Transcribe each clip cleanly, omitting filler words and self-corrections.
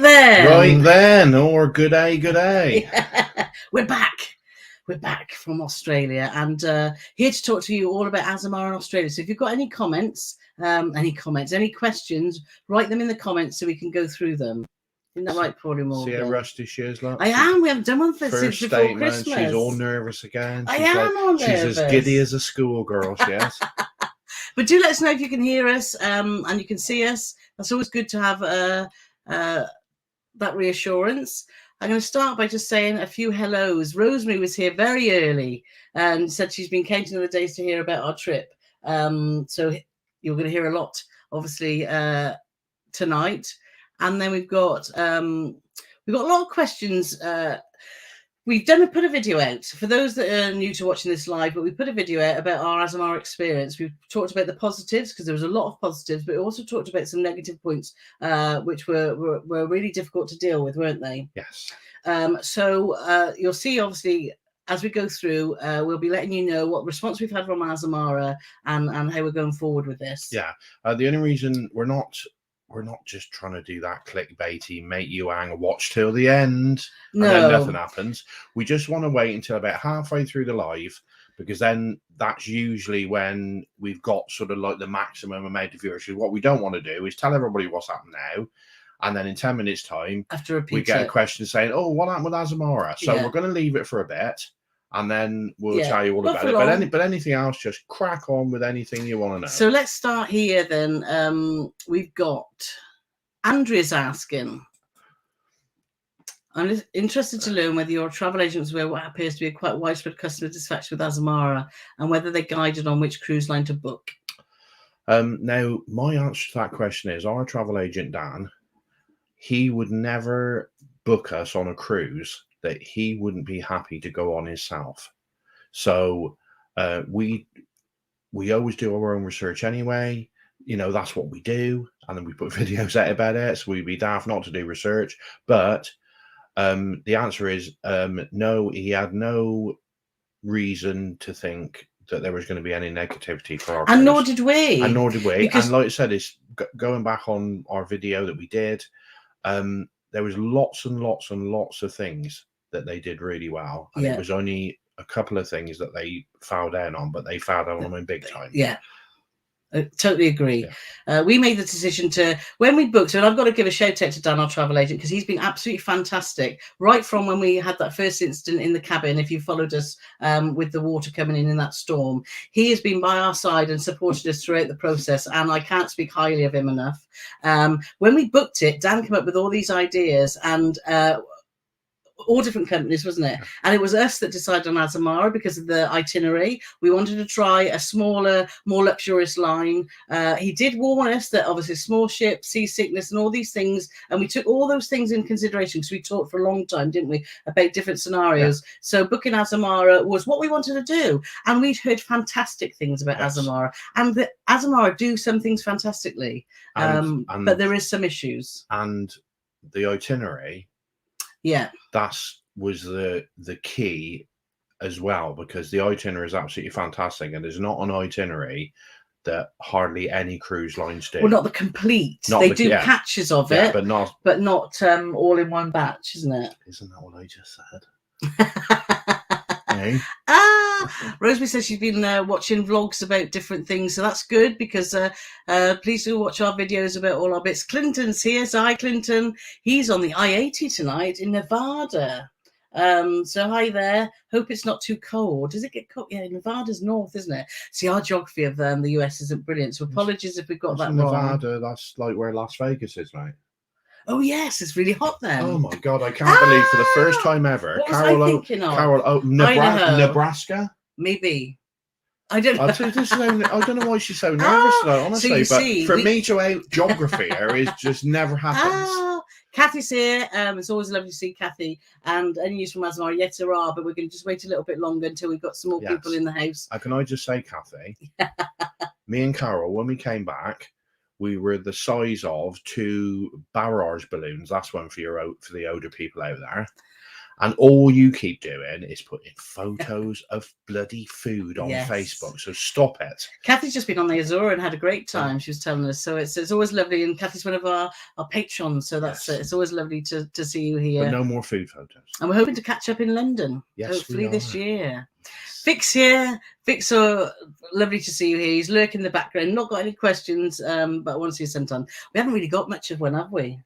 then. Right then, or good day, good day. Yeah. We're back. We're back from Australia and here to talk to you all about Azamara and Australia. So if you've got any comments, any questions, write them in the comments so we can go through them. Isn't that right, Paulie Morgan? See how rusty she is, look. I am. We haven't done one since First before statement, Christmas. she's all nervous again. I am all nervous. She's as giddy as a schoolgirl, she is. But do let us know if you can hear us and you can see us. That's always good to have that reassurance. I'm going to start by just saying a few hellos. Rosemary was here very early and said she's been counting the days to hear about our trip. So you're going to hear a lot, obviously, tonight. And then we've got a lot of questions. We've put a video out for those that are new to watching this live, but we put a video out about our Azamara experience. We've talked about the positives because there was a lot of positives, but we also talked about some negative points, which were really difficult to deal with, weren't they? Yes. So you'll see, obviously, as we go through, we'll be letting you know what response we've had from Azamara and how we're going forward with this. Yeah. The only reason we're not just trying to do that clickbaity, make you hang and watch till the end, and then nothing happens. We just want to wait until about halfway through the live, because then that's usually when we've got sort of like the maximum amount of viewership. What we don't want to do is tell everybody what's happened now, and then in 10 minutes' time, we get a question saying, "Oh, what happened with Azamara?" So we're going to leave it for a bit, and then we'll tell you all about it. But anything else, just crack on with anything you want to know. So let's start here then. We've got Andrea's asking, I'm interested to learn whether your travel agents were what appears to be a quite widespread customer satisfaction with Azamara and whether they guided on which cruise line to book. Now, my answer to that question is our travel agent, Dan, he would never book us on a cruise that he wouldn't be happy to go on himself. So we always do our own research anyway. You know, that's what we do. And then we put videos out about it. So we'd be daft not to do research. But the answer is no, he had no reason to think that there was going to be any negativity for our cruise. And nor did we. And nor did we. Because, and like I said, it's going back on our video that we did. There was lots and lots and lots of things that they did really well. And it was only a couple of things that they fouled down on, but they fouled down on them in big time. Yeah. I totally agree. Yeah. We made the decision to, when we booked, and I've got to give a shout out to Dan, our travel agent, because he's been absolutely fantastic right from when we had that first incident in the cabin. If you followed us with the water coming in that storm, he has been by our side and supported us throughout the process, and I can't speak highly of him enough. When we booked it, Dan came up with all these ideas, and all different companies, wasn't it? And it was us that decided on Azamara because of the itinerary. We wanted to try a smaller, more luxurious line. He did warn us that obviously small ship, seasickness, and all these things. And we took all those things in consideration because we talked for a long time, didn't we, about different scenarios. Yeah. So booking Azamara was what we wanted to do. And we'd heard fantastic things about Azamara. And the Azamara do some things fantastically. But there is some issues. And the itinerary, that was the key as well, because the itinerary is absolutely fantastic, and there's not an itinerary that hardly any cruise lines do. Well, not the complete. They do patches of it, but not all in one batch, isn't it? Isn't that what I just said? Hey? Rosemary says she's been watching vlogs about different things, so that's good, because please do watch our videos about all our bits. Clinton's here. So hi, Clinton. He's on the I-80 tonight in Nevada. So hi there. Hope it's not too cold. Does it get cold? Yeah, Nevada's north, isn't it? See, our geography of the US isn't brilliant, so apologies if we've got that wrong. Nevada, that's like where Las Vegas is, right? Oh yes, it's really hot then. Oh my God, I can't believe for the first time ever, Carole, Nebraska? Maybe. I don't know. I don't know why she's so nervous though, honestly. So but for me to out geography her is just never happens. Kathy's here. It's always lovely to see Kathy. And any news from Azamara? Yes, there are, but we're going to just wait a little bit longer until we've got some more people in the house. Can I just say, Kathy, me and Carole, when we came back, we were the size of 2 barrage balloons. That's one for the older people out there. And all you keep doing is putting photos of bloody food on Yes. Facebook. So stop it. Kathy's just been on the Azora and had a great time. She was telling us. So it's always lovely. And Kathy's one of our patrons. So that's it's always lovely to see you here. But no more food photos. And we're hoping to catch up in London. Yes, hopefully this year. Yes. Vic's here. Vic's so lovely to see you here. He's lurking in the background. Not got any questions, but I want to see you sometime. We haven't really got much of one, have we?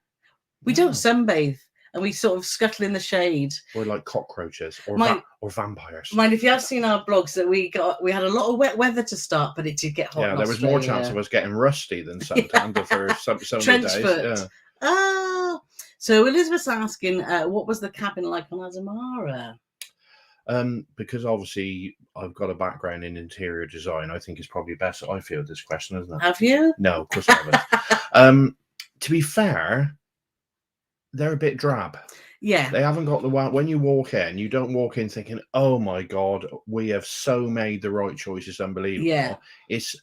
We don't sunbathe. And we sort of scuttle in the shade. We're like cockroaches or vampires. Mind if you have seen our blogs that we had a lot of wet weather to start, but it did get hot. Yeah, there was more chance of us getting rusty than suntan for some trench days. foot. Yeah. Oh, so Elizabeth's asking, what was the cabin like on Azamara? Because obviously I've got a background in interior design, I think it's probably best that I field this question, isn't it? Have you? No, of course I haven't. To be fair, they're a bit drab. Yeah. They haven't got the one. When you walk in, you don't walk in thinking, oh my God, we have so made the right choice. It's unbelievable. Yeah. It's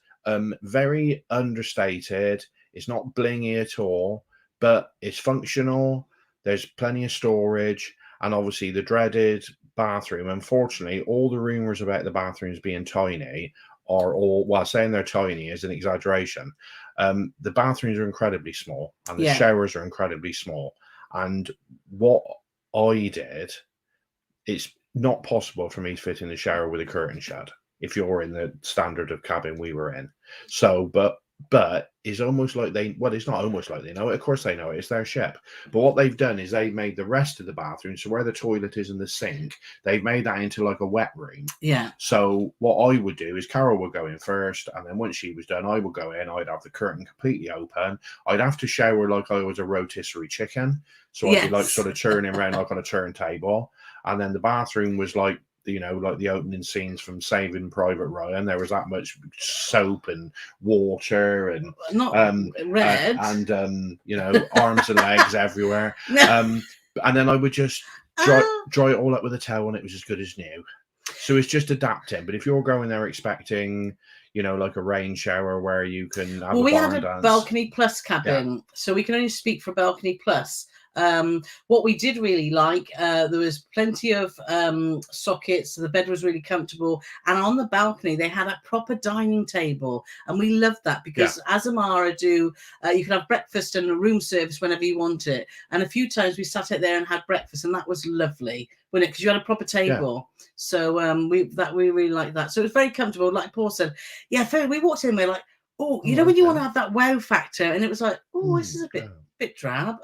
very understated. It's not blingy at all, but it's functional. There's plenty of storage. And obviously the dreaded bathroom. Unfortunately, all the rumors about the bathrooms being tiny are all, well, saying they're tiny is an exaggeration. The bathrooms are incredibly small and the showers are incredibly small. And what I did, it's not possible for me to fit in the shower with a curtain shut if you're in the standard of cabin we were in. So, but it's almost like it's not almost like they know it. Of course they know it. It's their ship. But what they've done is they've made the rest of the bathroom, so where the toilet is and the sink, they've made that into like a wet room. Yeah. So what I would do is Carole would go in first, and then once she was done, I would go in. I'd have the curtain completely open. I'd have to shower like I was a rotisserie chicken. So I'd be like sort of churning around like on a turntable. And then the bathroom was like, like the opening scenes from Saving Private Ryan. There was that much soap and water and not red and arms and legs everywhere. And then I would just dry it all up with a towel, and it was as good as new. So it's just adapting. But if you're going there expecting, like a rain shower where you can have we had a balcony plus cabin, so we can only speak for balcony plus. What we did really like, there was plenty of sockets, so the bed was really comfortable, and on the balcony they had a proper dining table, and we loved that because Azamara do you can have breakfast and a room service whenever you want it, and a few times we sat out there and had breakfast, and that was lovely, wasn't it? Because you had a proper table. So we really liked that. So it was very comfortable, like Paul said. We walked in, we're like, when you want to have that wow factor, and it was like, this is a bit drab.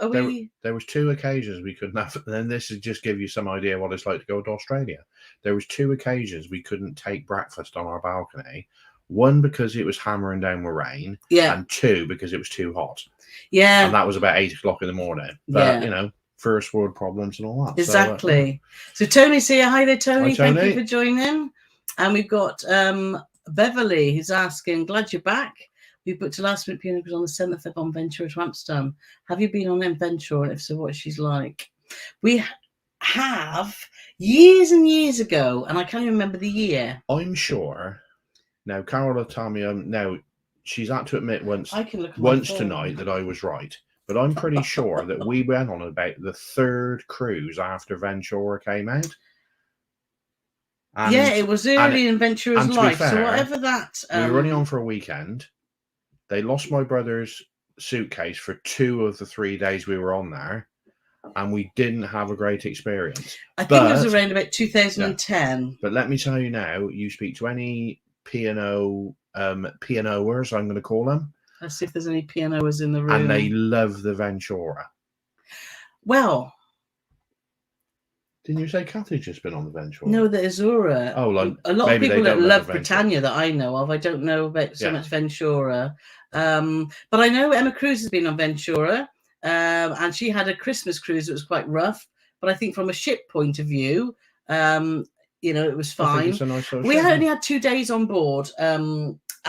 There was 2 occasions we couldn't have, and then this is just give you some idea what it's like to go to Australia. There was 2 occasions we couldn't take breakfast on our balcony. One because it was hammering down with rain, and 2 because it was too hot. And that was about 8 o'clock in the morning. But first world problems and all that. Exactly. So Tony's here. Hi there, Tony. Hi, Tony. Thank you for joining. And we've got Beverly who's asking, glad you're back. We booked a last minute piano on the 7th of on Ventura to Amsterdam. Have you been on Ventura? And if so, what she's like? We have years and years ago, and I can't even remember the year. I'm sure. Now, Carole will tell me. Now, she's had to admit once tonight that I was right. But I'm pretty sure that we went on about the 3rd cruise after Ventura came out. And, it was early in Ventura's life. So whatever that... we were only on for a weekend. They lost my brother's suitcase for 2 of the 3 days we were on there, and we didn't have a great experience. I think it was around about 2010. But let me tell you now, you speak to any pianoers, I'm going to call them. Let's see if there's any pianoers in the room. And they love the Ventura. Well... Didn't you say Kathy's just been on the Ventura? No, the Azura. Oh, like a lot of people that love Britannia that I know of. I don't know about so much Ventura. But I know Emma Cruz has been on Ventura. And she had a Christmas cruise that was quite rough. But I think from a ship point of view, it was fine. It's a nice we only had 2 days on board.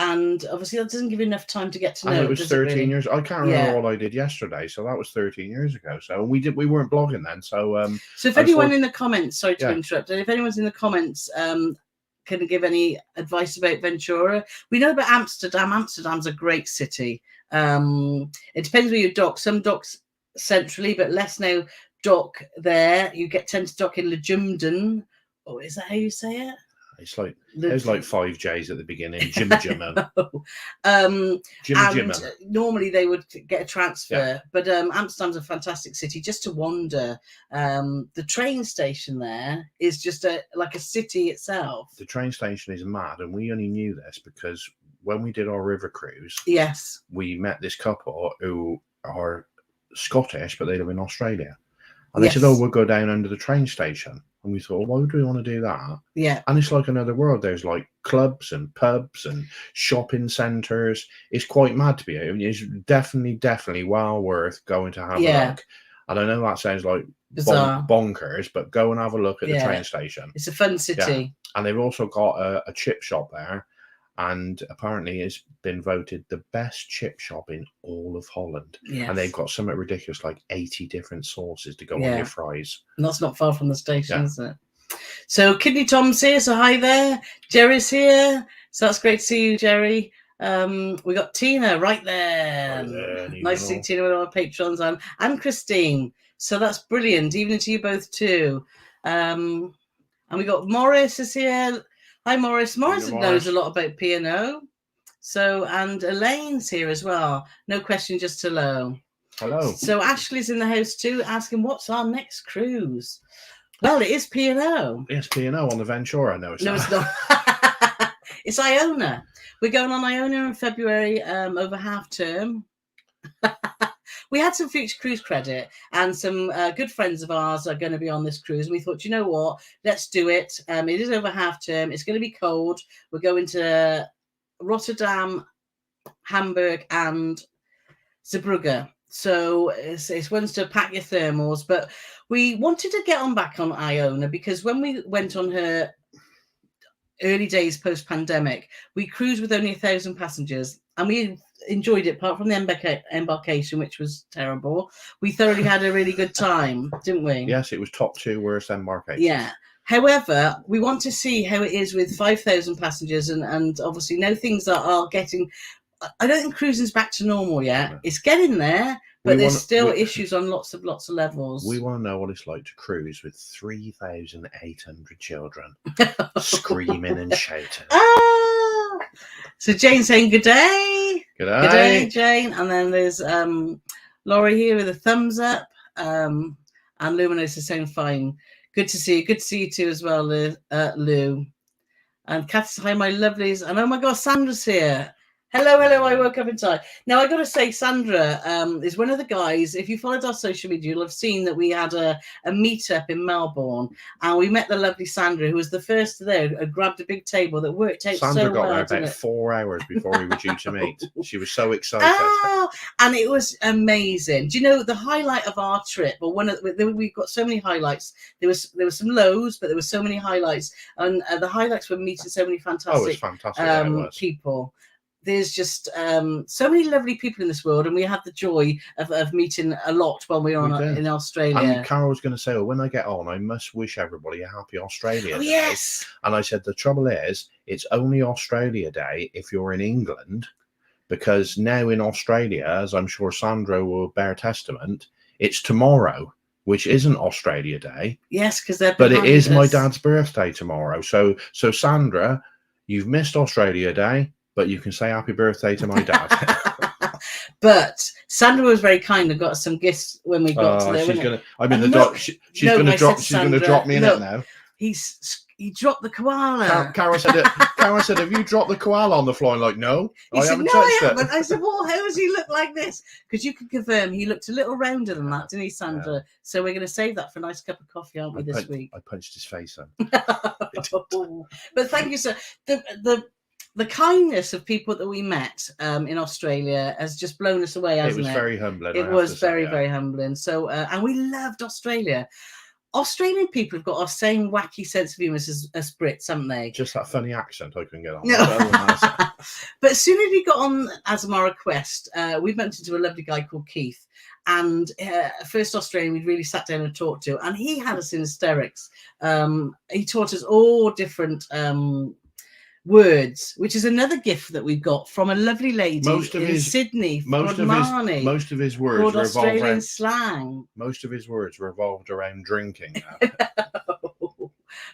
And obviously that doesn't give you enough time to get to know. And it was 13 years. I can't remember what I did yesterday, so that was 13 years ago. So we weren't blogging then. So so if anyone in the comments, sorry to interrupt, if anyone's in the comments can give any advice about Ventura, we know about Amsterdam. Amsterdam's a great city. It depends where you dock. Some docks centrally, but less now dock there. You tend to dock in Lejumden. Oh, is that how you say it? It's like there's like 5 J's at the beginning. Jim and Jim. normally they would get a transfer, but Amsterdam's a fantastic city just to wander. The train station there is just like a city itself. The train station is mad, and we only knew this because when we did our river cruise, yes, we met this couple who are Scottish, but they live in Australia. And they said, oh, we'll go down under the train station. And we thought, well, why would we want to do that? Yeah. And it's like another world. There's like clubs and pubs and shopping centres. It's quite mad to be here. I mean, it's definitely well worth going to have a look. And I know that sounds like bonkers, but go and have a look at the train station. It's a fun city. Yeah. And they've also got a chip shop there. And apparently it's been voted the best chip shop in all of Holland. Yes. And they've got something ridiculous, like 80 different sauces to go on your fries. And that's not far from the station, is it? So Kidney Tom's here, so hi there. Jerry's here. So that's great to see you, Jerry. We got Tina right there. Nice to see Tina with our patrons and Christine. So that's brilliant, even to you both too. And we got Morris is here. Hi, Morris. Morris knows a lot about P&O. So, and Elaine's here as well. No question, just hello. Hello. So Ashley's in the house too, asking what's our next cruise. Well, it is P&O. Yes, P&O on the Ventura. No, it's not. It's Iona. We're going on Iona in February over half term. We had some future cruise credit, and some good friends of ours are going to be on this cruise. And we thought, you know what, let's do it. It is over half term. It's going to be cold. We're going to Rotterdam, Hamburg, and Zeebrugge. So it's ones to pack your thermals. But we wanted to get on back on Iona because when we went on her early days post-pandemic, we cruised with only 1,000 passengers, and we enjoyed it. Apart from the embarkation, which was terrible, we thoroughly had a really good time, didn't we? Yes, it was top 2 worst embarkations. Yeah. However, we want to see how it is with 5,000 passengers, and obviously now things that are getting. I don't think cruising's back to normal yet. No. It's getting there, but there's still issues on lots of levels. We want to know what it's like to cruise with 3,800 children screaming and shouting. Ah! So Jane's saying good day. Good day. Good day, Jane. And then there's Laurie here with a thumbs up. And Luminous is saying fine. Good to see you. Good to see you too as well, Lou. And Kath says, hi, my lovelies. And oh my God, Sandra's here. Hello. I woke up in time. Now, I got to say, Sandra is one of the guys. If you followed our social media, you'll have seen that we had a meetup in Melbourne, and we met the lovely Sandra, who was the first there, grabbed a big table that worked out Sandra so well. Sandra got there about 4 hours before we were due to meet. She was so excited. Oh, and it was amazing. Do you know the highlight of our trip? Well, we got so many highlights. There was some lows, but there were so many highlights, and the highlights were meeting so many fantastic, people. There's just so many lovely people in this world, and we had the joy of meeting a lot when we were in Australia. And Carole was going to say, well, when I get on, I must wish everybody a happy Australia Day. Yes. And I said, the trouble is, it's only Australia Day if you're in England, because now in Australia, as I'm sure Sandra will bear testament, it's tomorrow, which isn't Australia Day. Yes, because but it is my dad's birthday tomorrow. So Sandra, you've missed Australia Day, but you can say happy birthday to my dad. But Sandra was very kind and got us some gifts when we got to there. She's going to. She's going to drop me in it now. He dropped the koala. Carole said, have you dropped the koala on the floor? I'm like, no, I haven't touched it. I said, well, how does he look like this? Because you can confirm he looked a little rounder than that, didn't he, Sandra? Yeah. So we're going to save that for a nice cup of coffee, aren't we, this week? I punched his face in. But thank you, sir. The kindness of people that we met in Australia has just blown us away, hasn't it? It was very humbling. It was very humbling. So, and we loved Australia. Australian people have got our same wacky sense of humour as Brits, haven't they? Just that funny accent I couldn't get on. No. But as soon as we got on Azamara Quest, we bumped into a lovely guy called Keith. And first Australian we'd really sat down and talked to. And he had us in hysterics. He taught us all different words, which is another gift that we've got from a lovely lady in Sydney most called Marnie. Most of his words called revolve Australian around slang. Most of his words revolved around drinking.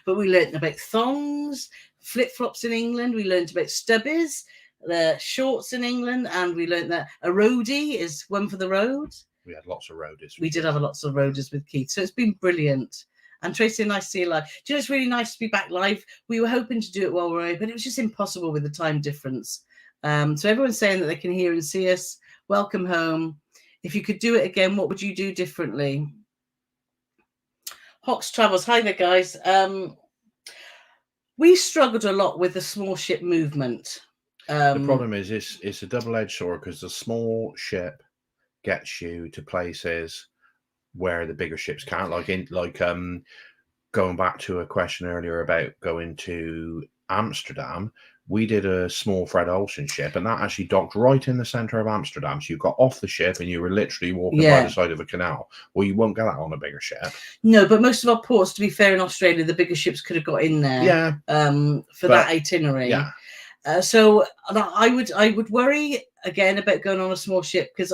But we learnt about thongs, flip-flops in England. We learnt about stubbies, the shorts in England, and we learnt that a roadie is one for the road. We had lots of roadies. We did have lots of roadies with Keith, so it's been brilliant. And Tracy, nice to see you live. Do you know, it's really nice to be back live. We were hoping to do it while we're open. It was just impossible with the time difference. So everyone's saying that they can hear and see us. Welcome home. If you could do it again, what would you do differently? Hawks Travels. Hi there, guys. We struggled a lot with the small ship movement. The problem is it's a double-edged sword, because the small ship gets you to places where the bigger ships can't. Going back to a question earlier about going to Amsterdam, we did a small Fred Olsen ship, and that actually docked right in the centre of Amsterdam. So you got off the ship and you were literally walking by the side of a canal. Well, you won't get that on a bigger ship. No, but most of our ports, to be fair, in Australia, the bigger ships could have got in there. Yeah. For that itinerary. Yeah. So I would worry again about going on a small ship, because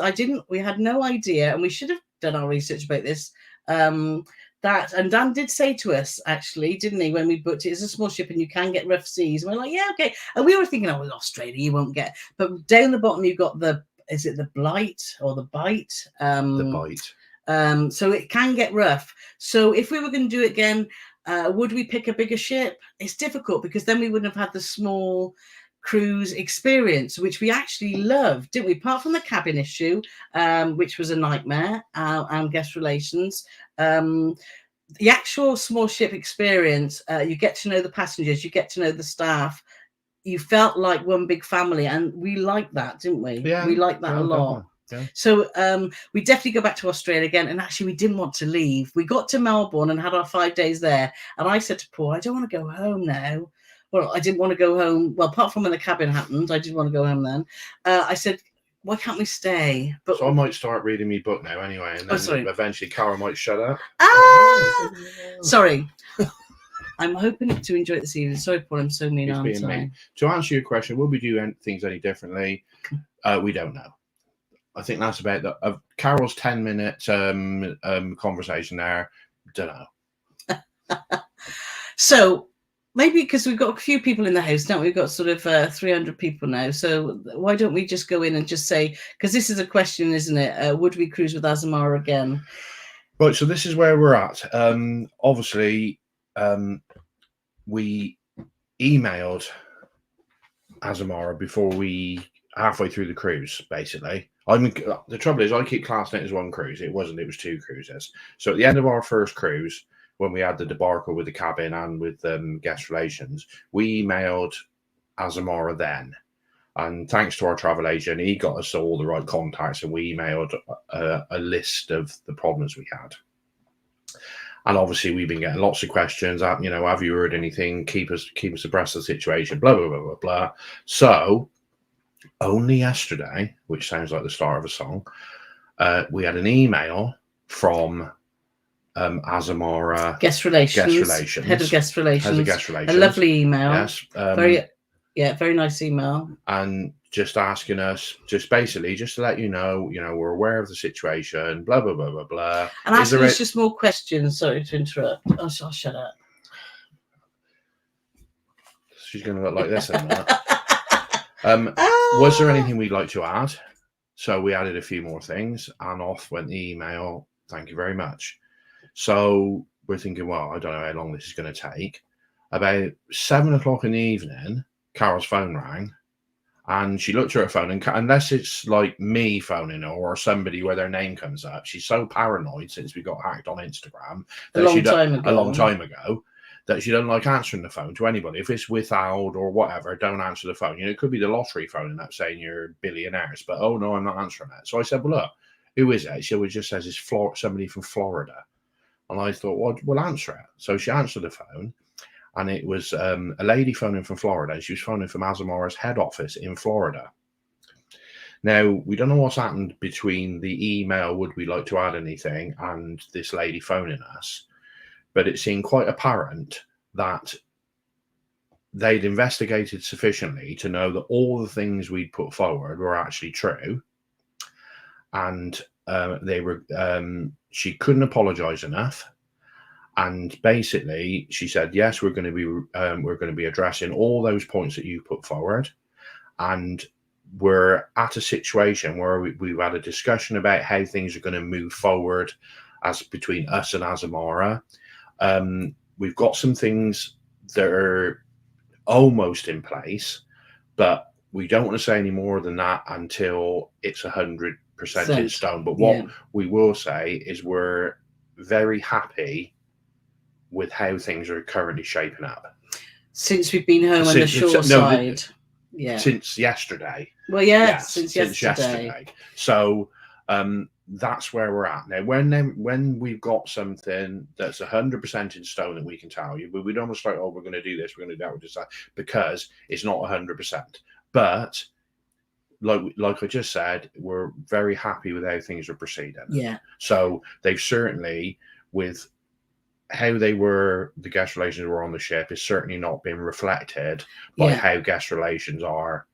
we had no idea, and we should have done our research about this. And Dan did say to us, actually, didn't he, when we booked it, it's a small ship and you can get rough seas. And we're like, yeah, okay. And we were thinking, oh, in Australia, you won't get. But down the bottom, you've got is it the blight or the bite? The bite. So it can get rough. So if we were going to do it again, would we pick a bigger ship? It's difficult, because then we wouldn't have had the small cruise experience, which we actually loved, didn't we? Apart from the cabin issue, which was a nightmare, and guest relations. The actual small ship experience, you get to know the passengers, you get to know the staff. You felt like one big family, and we liked that, didn't we? Yeah, we liked that a lot. Yeah. So we definitely go back to Australia again. And actually, we didn't want to leave. We got to Melbourne and had our 5 days there. And I said to Paul, I don't want to go home now. Well, I didn't want to go home. Well, apart from when the cabin happened, I didn't want to go home then. I said, why can't we stay? But so I might start reading my book now anyway, and then eventually Carole might shut up. Sorry. I'm hoping to enjoy it this evening. Sorry, Paul, I'm so mean, aren't I? To answer your question, will we do things any differently? We don't know. I think that's about Carole's 10-minute conversation there. Don't know. So maybe because we've got a few people in the house now, we've got sort of 300 people now. So why don't we just go in and just say, because this is a question, isn't it? Would we cruise with Azamara again? Right. So this is where we're at. Obviously, we emailed Azamara before halfway through the cruise, basically. I mean, the trouble is, I keep classing it as one cruise. It wasn't. It was 2 cruises. So at the end of our first cruise, when we had the debacle with the cabin and with guest relations, we emailed Azamara then. And thanks to our travel agent, he got us all the right contacts, and we emailed a list of the problems we had. And obviously, we've been getting lots of questions. Have you heard anything? Keep us abreast of the situation. Blah blah blah blah blah. So, only yesterday, which sounds like the start of a song, we had an email from Azamara guest relations, head of guest relations, a lovely email. Yes, very nice email, and just asking us, just basically, just to let you know, we're aware of the situation, blah blah blah blah blah, and asking us just more questions. Sorry to interrupt. I'll shut up. She's going to look like this in a minute. Was there anything we'd like to add? So we added a few more things, and off went the email. Thank you very much. So we're thinking, well, I don't know how long this is going to take. About 7 o'clock in the evening, Carole's phone rang, and she looked at her phone, and unless it's like me phoning her or somebody where their name comes up, she's so paranoid since we got hacked on Instagram a long time ago that she doesn't like answering the phone to anybody. If it's withheld or whatever, don't answer the phone. It could be the lottery phoning up saying you're billionaires, but oh no, I'm not answering that. So I said, well, look, who is it? She just says it's somebody from Florida. And I thought, well, we'll answer it. So she answered the phone, and it was a lady phoning from Florida. And she was phoning from Azamara's head office in Florida. Now, we don't know what's happened between the email, would we like to add anything, and this lady phoning us. But it seemed quite apparent that they'd investigated sufficiently to know that all the things we'd put forward were actually true, and she couldn't apologize enough. And basically, she said, "Yes, we're going to be addressing all those points that you put forward, and we're at a situation where we've had a discussion about how things are going to move forward as between us and Azamara. We've got some things that are almost in place, but we don't want to say any more than that until it's 100% in stone. But what we will say is we're very happy with how things are currently shaping up. Since we've been home on the shore side. Since yesterday. Well, since yesterday. So that's where we're at now. When we've got something that's 100% in stone that we can tell you, but we don't want to start, we're going to do this, we're going to do that, we'll decide, because it's not 100%. But like I just said, we're very happy with how things are proceeding. Yeah. So they've certainly, with how the guest relations were on the ship, is certainly not been reflected by how guest relations are.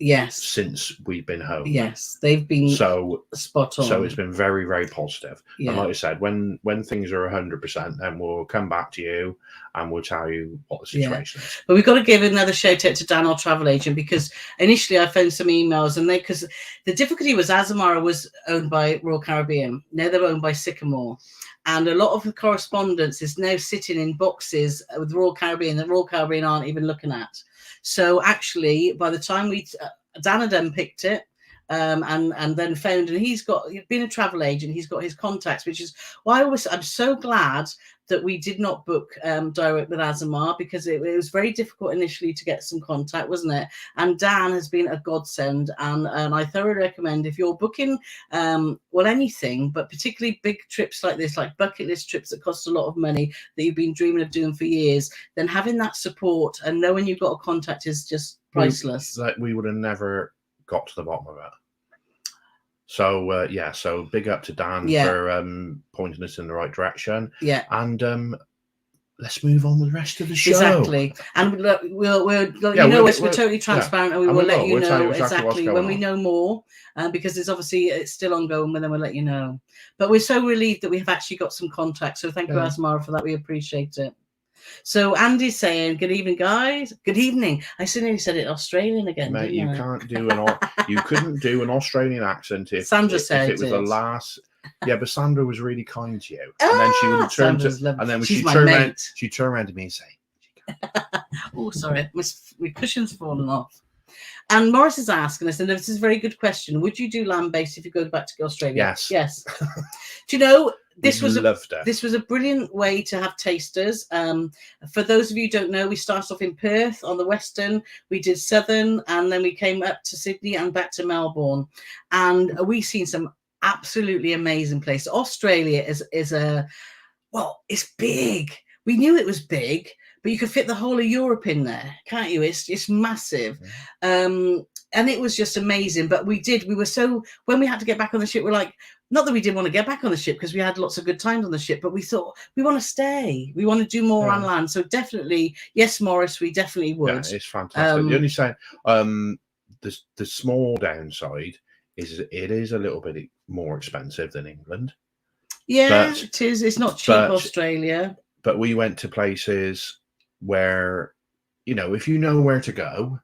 Yes. Since we've been home. Yes, they've been spot on. So it's been very, very positive. Yeah. And like I said, when things are 100%, then we'll come back to you and we'll tell you what the situation is. But we've got to give another shout out to Dan, our travel agent, because initially I found some emails, and because the difficulty was Azamara was owned by Royal Caribbean. Now they're owned by Sycamore. And a lot of the correspondence is now sitting in boxes with Royal Caribbean that Royal Caribbean aren't even looking at. So actually, by the time Dan had unpicked it and then found, and he's been a travel agent, he's got his contacts, which is why I'm so glad that we did not book direct with Azamara, because it was very difficult initially to get some contact, wasn't it? And Dan has been a godsend, and I thoroughly recommend, if you're booking anything, but particularly big trips like this, like bucket list trips that cost a lot of money that you've been dreaming of doing for years, then having that support and knowing you've got a contact is just priceless. We would have never got to the bottom of it. So so big up to Dan for pointing us in the right direction. Yeah. And let's move on with the rest of the show. Exactly. And look, we're totally transparent, and we will let you know exactly when we know more, because it's still ongoing, and then we'll let you know. But we're so relieved that we have actually got some contacts. So thank you, Azamara, for that. We appreciate it. So Andy's saying, "Good evening, guys." Good evening. I nearly said it Australian again. Mate, you couldn't do an Australian accent if Sandra said it was the last. Yeah, but Sandra was really kind to you, and then she would turn and then when she turned around to me and say, "Oh, sorry, my cushion's fallen off." And Morris is asking us, and this is a very good question: would you do land-based if you go back to Australia? Yes. Do you know? This was a brilliant way to have tasters. For those of you who don't know, we started off in Perth on the Western, we did Southern, and then we came up to Sydney and back to Melbourne, and we've seen some absolutely amazing places. Australia is it's big. We knew it was big, but you could fit the whole of Europe in there, can't you? It's massive. And it was just amazing. But when we had to get back on the ship, we're like, not that we didn't want to get back on the ship, because we had lots of good times on the ship, but we thought we want to stay. We want to do more on land. So definitely, yes, Morris, we definitely would. Yeah, it's fantastic. The only say, the small downside is it is a little bit more expensive than England. Yeah, it is. It's not cheap, Australia. But we went to places where, if you know where to go,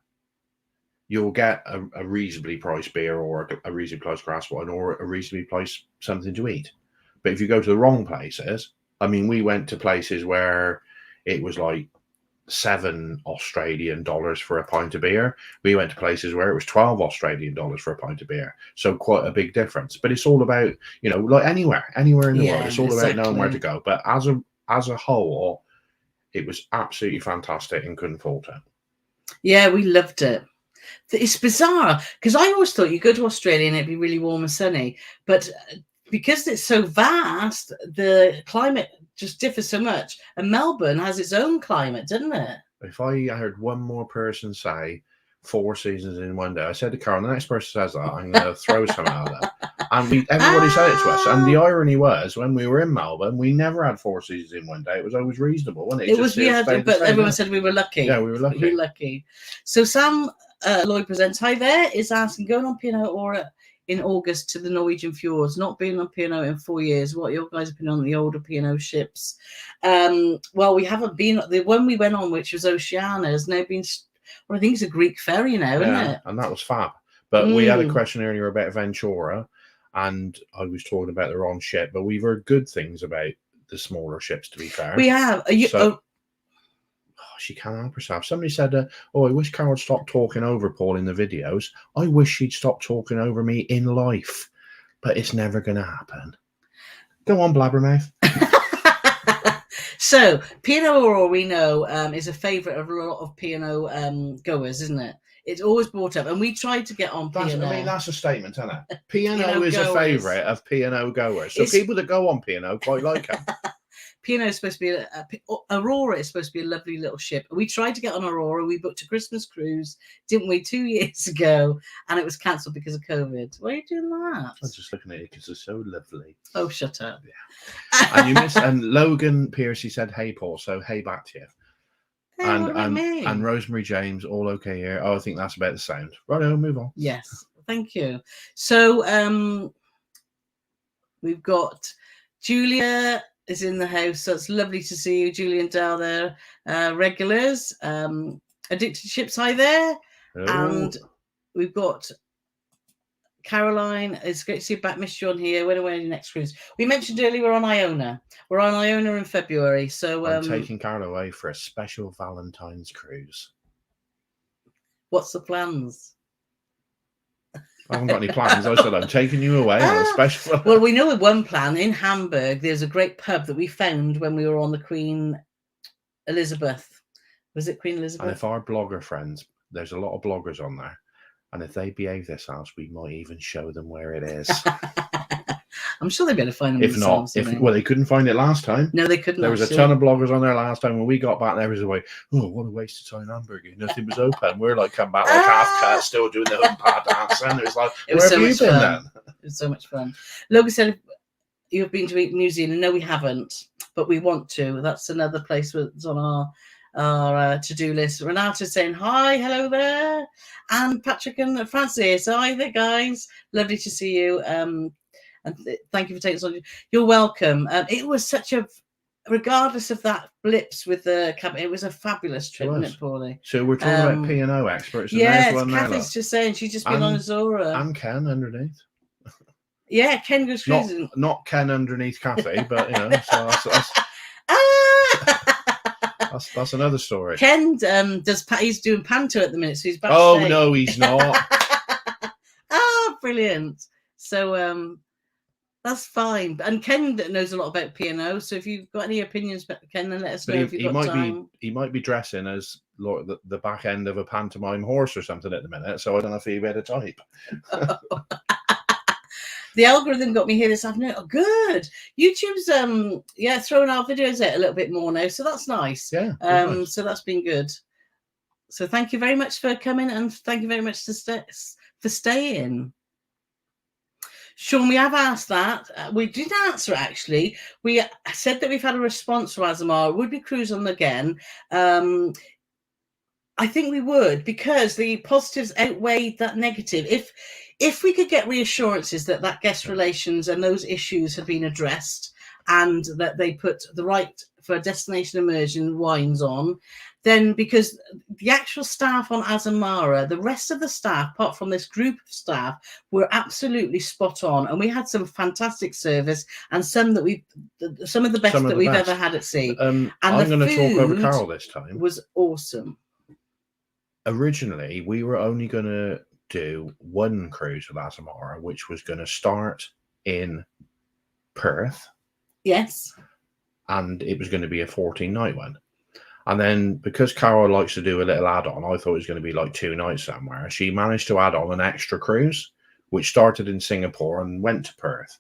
you'll get a reasonably priced beer or a reasonably priced glass wine or a reasonably priced something to eat. But if you go to the wrong places, we went to places where it was like $7 Australian for a pint of beer. We went to places where it was $12 Australian for a pint of beer. So quite a big difference. But it's all about, like anywhere in the world, it's all about knowing where to go. But as a whole, it was absolutely fantastic and couldn't fault it. Yeah, we loved it. It's bizarre, because I always thought you go to Australia and it'd be really warm and sunny, but because it's so vast, the climate just differs so much. And Melbourne has its own climate, doesn't it? If I heard one more person say 4 seasons in one day, I said to Carole, the next person says that, I'm going to throw some out there. And everybody said it to us. And the irony was, when we were in Melbourne, we never had 4 seasons in one day. It was always reasonable, wasn't it? It was, but everyone said we were lucky. Yeah, we were lucky. We were lucky. So Sam Lloyd presents. Hi there, is asking, going on P&O or in August to the Norwegian fjords, not being on P&O in 4 years. What are your guys been on the older P&O ships? Well, we haven't been. The one we went on, which was Oceania, has now been. Well, I think it's a Greek ferry now, isn't it? And that was fab. But we had a question earlier about Ventura, and I was talking about the wrong ship. But we've heard good things about the smaller ships. To be fair, we have. She can't help herself. Somebody said, I wish Carole would stop talking over Paul in the videos. I wish she'd stop talking over me in life. But it's never going to happen. Go on, blabbermouth. So, P&O Aurora, we know, is a favourite of a lot of P&O goers, isn't it? It's always brought up. And we tried to get on P&O. I mean, that's a statement, isn't it? P&O is a favourite of P&O goers. So people that go on P&O quite like them. P&O is supposed to be Aurora is supposed to be a lovely little ship. We tried to get on Aurora. We booked a Christmas cruise, didn't we, 2 years ago, and it was cancelled because of COVID. Why are you doing that? I'm just looking at it because it's so lovely. Oh, shut up! Yeah. And you missed. And Logan Piercy said, "Hey, Paul." So, hey, back to you. Hey, and Rosemary James, all okay here. Oh, I think that's about the sound. Right, I'll move on. Yes, thank you. So, we've got Julia is in the house, so it's lovely to see you, Julie and Dal there. Regulars, Addicted Ships, hi there. And we've got Caroline. It's great to see you back. Missed you on here. When are we next cruise? We mentioned earlier we're on Iona. We're on Iona in February. So I'm taking Carole away for a special Valentine's cruise. What's the plans? I haven't got any plans. I said I'm taking you away on a special. Well, we know one plan in Hamburg. There's a great pub that we found when we were on the Queen Elizabeth. Was it Queen Elizabeth? And if our blogger friends, there's a lot of bloggers on there, and if they behave themselves, we might even show them where it is. I'm sure they'd be able to find them. If not, well, they couldn't find it last time. No, they couldn't. There was a ton of bloggers on there last time. When we got back, there was like, oh, what a waste of time, Hamburg. Nothing was open. We're like, come back like half cut, still doing the home dance, and it was like, where have you been then? It was so much fun. Logan said, "You've been to New Zealand." No, we haven't, but we want to. That's another place that's on our to-do list. Renata's saying hi, hello there, and Patrick and Francis. Hi there, guys. Lovely to see you. And thank you for taking us on. You're welcome. It was such a, regardless of that blips with the cabin, it was a fabulous trip, wasn't it, Paulie? So we're talking about P&O experts. And yeah, Kathy's just saying she's just been on Azora. And Ken underneath. Yeah, Ken goes cruising. Not Ken underneath Kathy, but you know, so that's another story. Ken he's doing panto at the minute, so he's backstage. Oh no, he's not. Oh, brilliant. So that's fine. And Ken knows a lot about P&O, so if you've got any opinions about Ken, then let us know if you've got time. He might be dressing as the back end of a pantomime horse or something at the minute, so I don't know if he better type. The algorithm got me here this afternoon. Oh, good. YouTube's throwing our videos out a little bit more now, so that's nice. Yeah. Nice. So that's been good. So thank you very much for coming, and thank you very much for staying. Sean, we have asked that. We did answer, actually. We said that we've had a response from Azamara. Would we cruise on them again? I think we would, because the positives outweighed that negative. If we could get reassurances that guest relations and those issues had been addressed, and that they put the right for destination immersion wines on, then, because the actual staff on Azamara, the rest of the staff, apart from this group of staff, were absolutely spot on, and we had some fantastic service, and some of the best that we've ever had at sea. And I'm going to talk over Carole this time. Was awesome. Originally, we were only going to do one cruise with Azamara, which was going to start in Perth. Yes. And it was going to be a 14-night one. And then, because Carole likes to do a little add-on, I thought it was going to be like 2 nights somewhere. She managed to add on an extra cruise, which started in Singapore and went to Perth.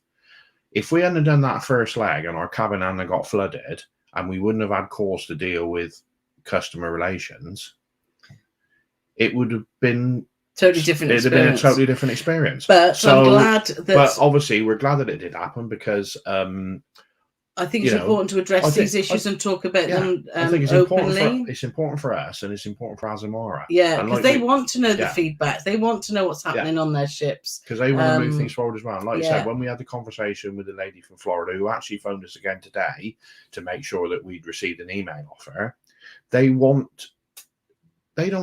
If we hadn't done that first leg and our cabin hadn't got flooded, and we wouldn't have had calls to deal with customer relations, it would have been totally different It'd have been a experience. totally different experience. But So I'm glad that. But obviously, we're glad that it did happen because I think it's important to address these issues and talk about them I think it's openly. important for us, and it's important for Azamara. Yeah, And because they want to know the feedback. They want to know what's happening on their ships. Because they want to move things forward as well. And like you said, Yeah. when we had the conversation with the lady from Florida who actually phoned us again today to make sure that we'd received an email off her, they don't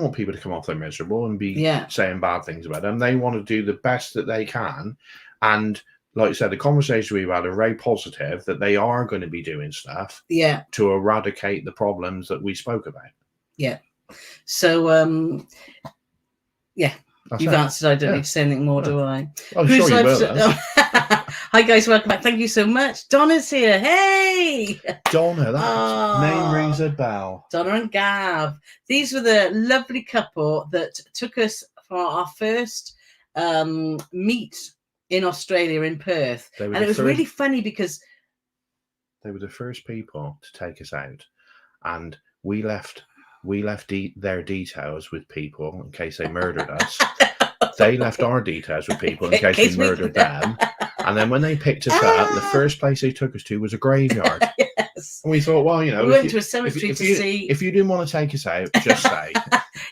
want people to come off there miserable and be saying bad things about them. They want to do the best that they can. And like I said, the conversation we've had are very positive that they are going to be doing stuff to eradicate the problems that we spoke about. Yeah. So, you've answered. I don't need to say anything more, do I? I'm sure you will. Hi, guys. Welcome back. Thank you so much. Donna's here. Hey! Donna, that name rings a bell. Donna and Gav. These were the lovely couple that took us for our first meet in Australia, in Perth. And it was really funny because they were the first people to take us out. And we left their details with people in case they murdered us. They left our details with people in case we murdered them. And then when they picked us up, the first place they took us to was a graveyard. Yes. And we thought, well, we went to a cemetery to see. If you didn't want to take us out, just say.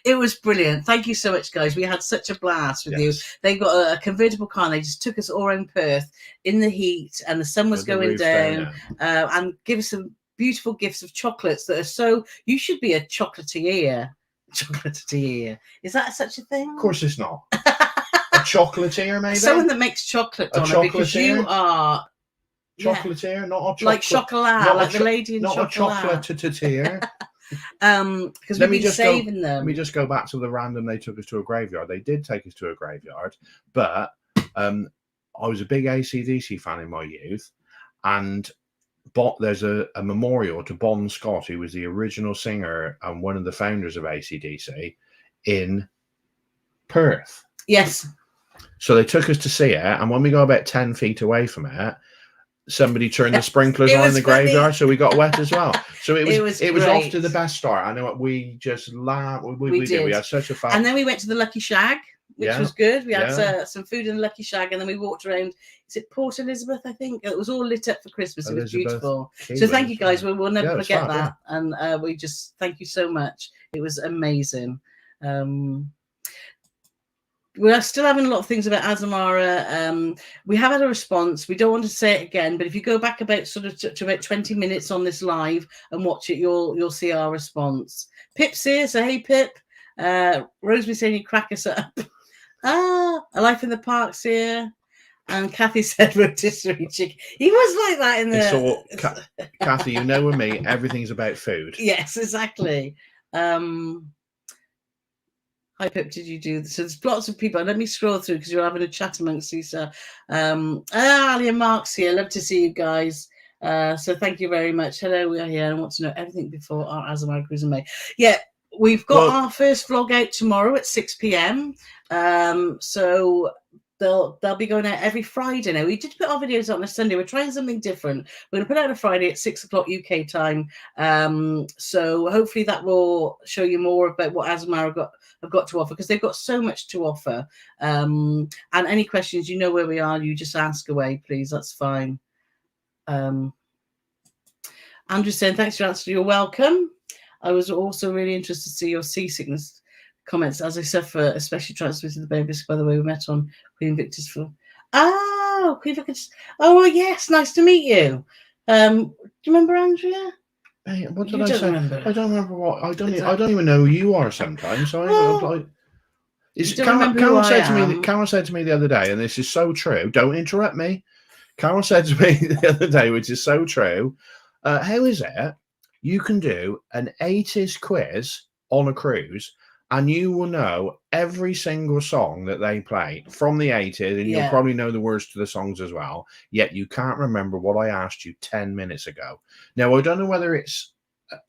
It was brilliant. Thank you so much, guys. We had such a blast with you. They got a convertible car and they just took us all around Perth in the heat and the sun was going down and give us some beautiful gifts of chocolates that are so. You should be a chocolatier. Chocolatier. Is that such a thing? Of course it's not. A chocolatier, maybe? Someone that makes chocolate, Donna, because you are... Chocolatier, not a chocolate. Like chocolat, like the lady in chocolate. Chocolat. Not a chocolatier. Because we've been saving them. Let me just go back to the random. They took us to a graveyard. They did take us to a graveyard, but I was a big AC/DC fan in my youth, and there's a memorial to Bon Scott, who was the original singer and one of the founders of AC/DC in Perth. Yes. So they took us to see it, and when we got about 10 feet away from it, somebody turned the sprinklers on in the graveyard, so we got wet as well. So it was off to the best start. I know we just laughed. We did. We had such a fun. And then we went to the Lucky Shag, which was good. We had some food in the Lucky Shag, and then we walked around. Is it Port Elizabeth? I think it was all lit up for Christmas. It was beautiful. So thank you, guys. We'll never forget that. And we just thank you so much. It was amazing. We're still having a lot of things about Azamara. We have had a response. We don't want to say it again, but if you go back about sort of to about 20 minutes on this live and watch it, you'll see our response. Pip's here, so hey Pip. Rosemary saying you crack us up. A Life in the Park's here. And Kathy said rotisserie chicken. He was like that in the... Kathy, you know with me, everything's about food. Yes, exactly. Hi Pip, did you do this? So there's lots of people. Let me scroll through because you're having a chat amongst you, sir. Ali and Mark's here. Love to see you guys. So thank you very much. Hello, we are here. I want to know everything before our Azamara cruise in May. Yeah, we've got our first vlog out tomorrow at 6 p.m. So they'll be going out every Friday now. We did put our videos out on a Sunday. We're trying something different. We're going to put out on a Friday at 6 o'clock UK time. So hopefully that will show you more about what Azamara have got to offer, because they've got so much to offer. And any questions, you know where we are. You just ask away, please. That's fine. Andrew saying, thanks for answering. You're welcome. I was also really interested to see your seasickness comments, as I suffer, especially transmitted the babies. By the way, we met on Queen Victor's film. Oh, Queen Victor's. Oh, yes, nice to meet you. Do you remember Andrea? Hey, what did I say? Remember. I don't remember what. I don't even know who you are sometimes. So Carole said to me the other day, and this is so true. Don't interrupt me. Carole said to me the other day, which is so true. How is it you can do an 80s quiz on a cruise and you will know every single song that they play from the 80s, and you'll probably know the words to the songs as well, yet you can't remember what I asked you 10 minutes ago. Now, I don't know whether it's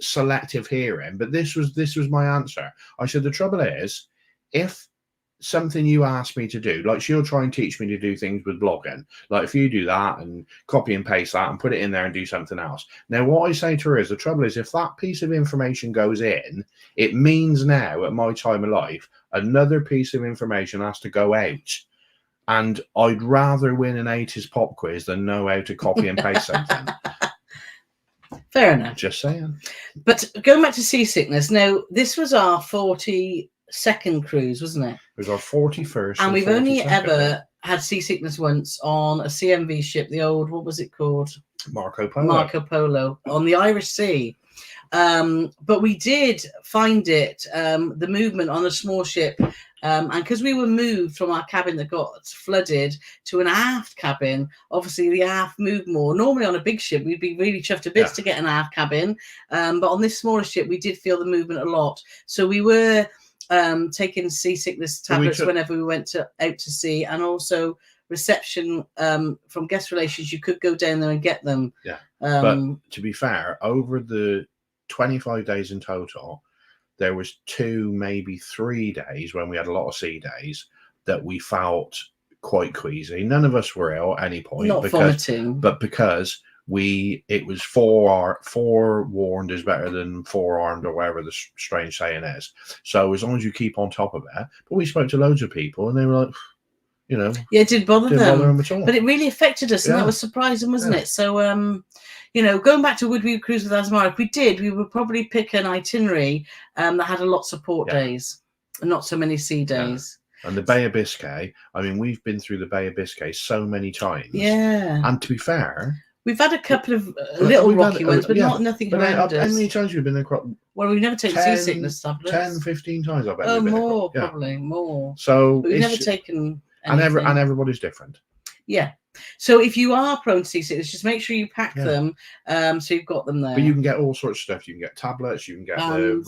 selective hearing, but this was my answer. I said, the trouble is, if something you ask me to do, like she'll try and teach me to do things with blogging. Like if you do that and copy and paste that and put it in there and do something else. Now, what I say to her is the trouble is if that piece of information goes in, it means now at my time of life, another piece of information has to go out. And I'd rather win an 80s pop quiz than know how to copy and paste something. Fair enough. Just saying. But going back to seasickness, now this was our 42nd cruise, wasn't it? It was our 41st. And we've only ever had seasickness once on a CMV ship, the old, what was it called? Marco Polo. Marco Polo on the Irish Sea. But we did find it, the movement on a small ship. And because we were moved from our cabin that got flooded to an aft cabin, obviously the aft moved more. Normally on a big ship, we'd be really chuffed to bits to get an aft cabin. But on this smaller ship, we did feel the movement a lot. So we were taking seasickness tablets whenever we went out to sea, and also reception from guest relations. You could go down there and get them. Yeah. But to be fair, over the 25 days in total, there was 2, maybe 3 days when we had a lot of sea days that we felt quite queasy. None of us were ill at any point. Not vomiting. But because it was forewarned is better than forearmed or whatever the strange saying is. So as long as you keep on top of it. But we spoke to loads of people and they were like, you know. Yeah, it didn't bother them at all. But it really affected us, and that was surprising, wasn't it? So, you know, going back to would we cruise with Azamara, if we did, we would probably pick an itinerary that had a lot of port days and not so many sea days. And the Bay of Biscay, I mean, we've been through the Bay of Biscay so many times. Yeah. And to be fair, we've had a couple of little rocky ones, but nothing horrendous. How many times have we been there? Well, we've never taken seasickness tablets. 10, 15 times, I bet. Oh, more, probably, more. So but we've never taken anything. And everybody's different. Yeah. So if you are prone to seasickness, just make sure you pack them so you've got them there. But you can get all sorts of stuff. You can get tablets. You can get the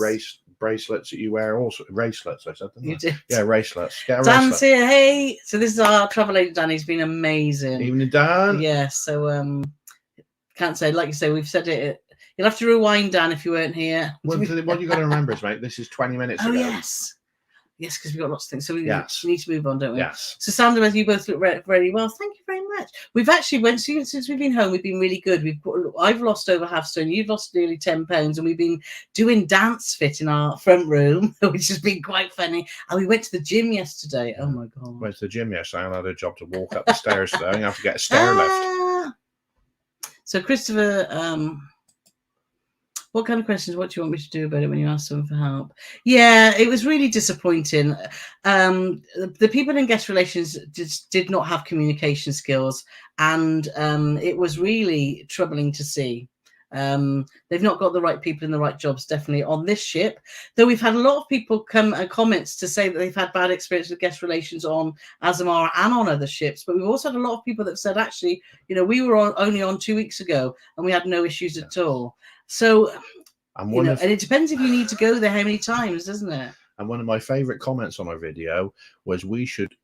bracelets that you wear. Also, bracelets, I said. You did. Yeah, bracelets. Get a Dan's bracelet. here. Hey. So this is our travel agent, Dan. He's been amazing. Evening, Dan. Yeah. So can't say, like you say, we've said it. You'll have to rewind, Dan, if you weren't here. Well, what you got to remember is, mate, this is 20 minutes ago. Yes. Yes, because we've got lots of things. So we need to move on, don't we? Yes. So Sandra, you both look very well. Thank you very much. We've actually since we've been home, we've been really good. I've lost over half stone. You've lost nearly 10 pounds, and we've been doing dance fit in our front room, which has been quite funny. And we went to the gym yesterday. Oh my god. Went to the gym yesterday. I had a job to walk up the stairs today. I'm gonna have to get a stair lift. So Christopher, what kind of questions? What do you want me to do about it when you ask someone for help? Yeah, it was really disappointing. The people in guest relations just did not have communication skills, and it was really troubling to see. They've not got the right people in the right jobs, definitely on this ship. Though we've had a lot of people come and comments to say that they've had bad experience with guest relations on Azamara and on other ships. But we've also had a lot of people that said, actually, you know, we were only on 2 weeks ago and we had no issues at all. So, and it depends if you need to go there how many times, doesn't it? And one of my favourite comments on our video was we should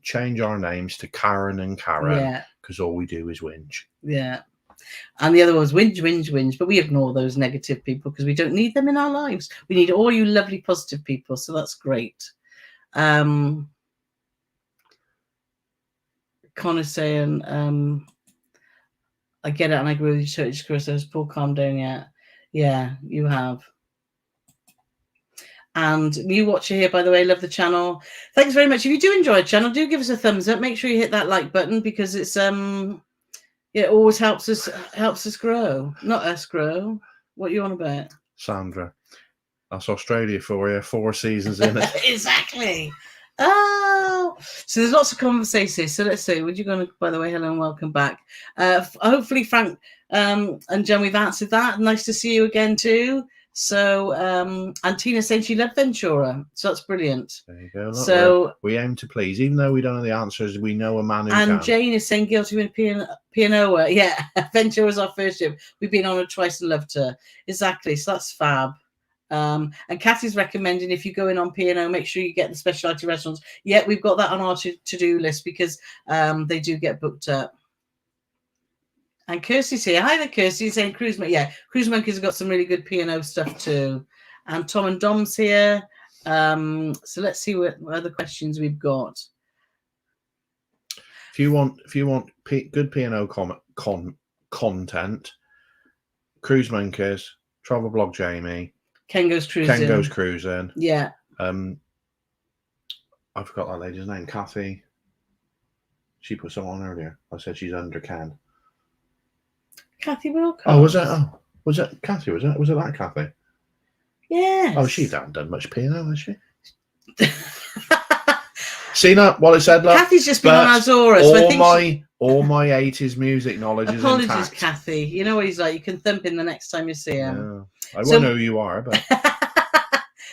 change our names to Karen and Karen because all we do is whinge. Yeah. And the other one was whinge. But we ignore those negative people because we don't need them in our lives. We need all you lovely, positive people. So that's great. Connor's saying, I get it, and I agree with you, Chris. Has Paul calmed down yet? Yeah, you have. And new watcher here, by the way, love the channel. Thanks very much. If you do enjoy the channel, do give us a thumbs up. Make sure you hit that like button because it's it always helps us grow. Not us grow. What you on about? Sandra. That's Australia for you. 4 seasons in it. Exactly. Oh, so there's lots of conversations. So let's see. Would you go? By the way, hello and welcome back. Hopefully, Frank and Jen, we've answered that. Nice to see you again too. So, and Tina saying she loved Ventura, so that's brilliant. There you go. Look, so we aim to please, even though we don't know the answers. We know a man who and can. Jane is saying guilty with Pianoa. Yeah, Ventura was our first ship. We've been on her twice and loved her. Exactly. So that's fab. And Kathy's recommending if you go in on P&O, make sure you get the specialty restaurants. Yeah, we've got that on our to-do list because they do get booked up. And Kirsty's here. Hi there, Kirsty. Saying Cruise Monkey. Yeah, Cruise Monkeys have got some really good P&O stuff too. And Tom and Dom's here. So let's see what other questions we've got. If you want good P&O content, Cruise Monkers, Travel Blog Jamie, Ken Goes Cruising. Ken Goes Cruising. Yeah. I forgot that lady's name. Kathy. She put something on earlier. I said she's under Ken. Kathy Wilcox. Oh, was it? Oh, was it Kathy? Was it? Was it that Kathy? Yes. Oh, she hasn't done much P&O, has she? Seen that? What I said, look. Kathy's just been on Azora. So all my 80s music knowledge is intact. Apologies, Kathy. You know what he's like. You can thump him the next time you see him. Yeah. I won't know who you are, but.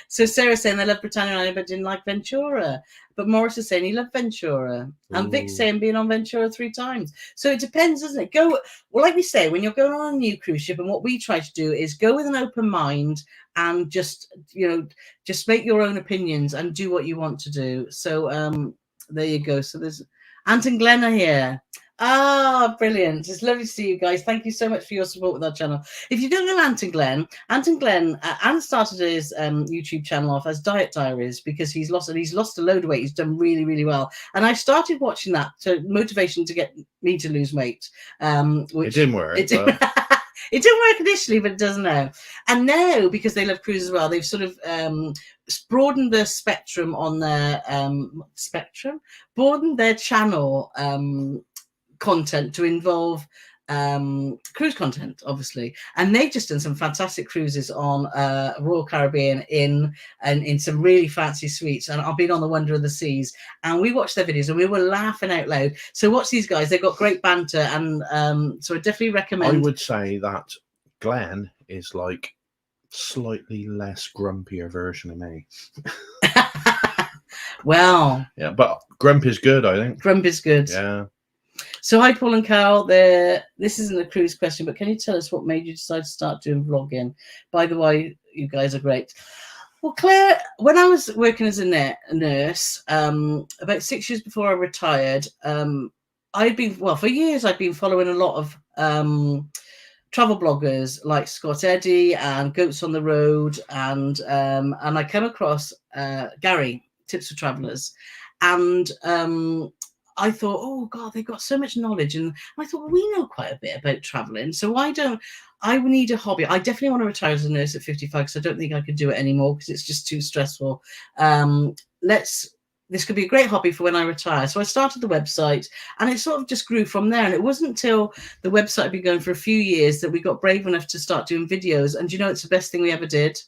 So Sarah's saying they love Britannia Island but didn't like Ventura. But Morris is saying he loved Ventura. And Vic's saying being on Ventura 3 times. So it depends, doesn't it? Well, like we say, when you're going on a new cruise ship, and what we try to do is go with an open mind and just make your own opinions and do what you want to do. So there you go. So there's Ant and Glenn are here. Ah, brilliant. It's lovely to see you guys. Thank you so much for your support with our channel. If you don't know Ant and Glenn Ant started his YouTube channel off as Diet Diaries because he's lost a load of weight. He's done really, really well. And I started watching that to motivation to get me to lose weight. Which it didn't work. It didn't work initially, but it does now. And now, because they love cruise as well, they've sort of broadened the spectrum on their broadened their channel content to involve cruise content, obviously, and they've just done some fantastic cruises on Royal Caribbean in some really fancy suites, and I've been on the Wonder of the Seas, and we watched their videos and we were laughing out loud. So watch these guys, they've got great banter, and so I definitely recommend. I would say that Glenn is like slightly less grumpier version of me. Well, yeah, but Grump is good, I think. Grump is good. Yeah. So hi, Paul and Carole. This isn't a cruise question, but can you tell us what made you decide to start doing vlogging? By the way, you guys are great. Well, Claire, when I was working as a nurse, about 6 years before I retired, for years I'd been following a lot of travel bloggers like Scott Eddy and Goats on the Road, and I came across Gary, Tips for Travellers, and I thought, oh God, they've got so much knowledge. And I thought, well, we know quite a bit about traveling. So why don't I need a hobby? I definitely want to retire as a nurse at 55 because I don't think I could do it anymore because it's just too stressful. This could be a great hobby for when I retire. So I started the website and it sort of just grew from there. And it wasn't until the website had been going for a few years that we got brave enough to start doing videos. And it's the best thing we ever did.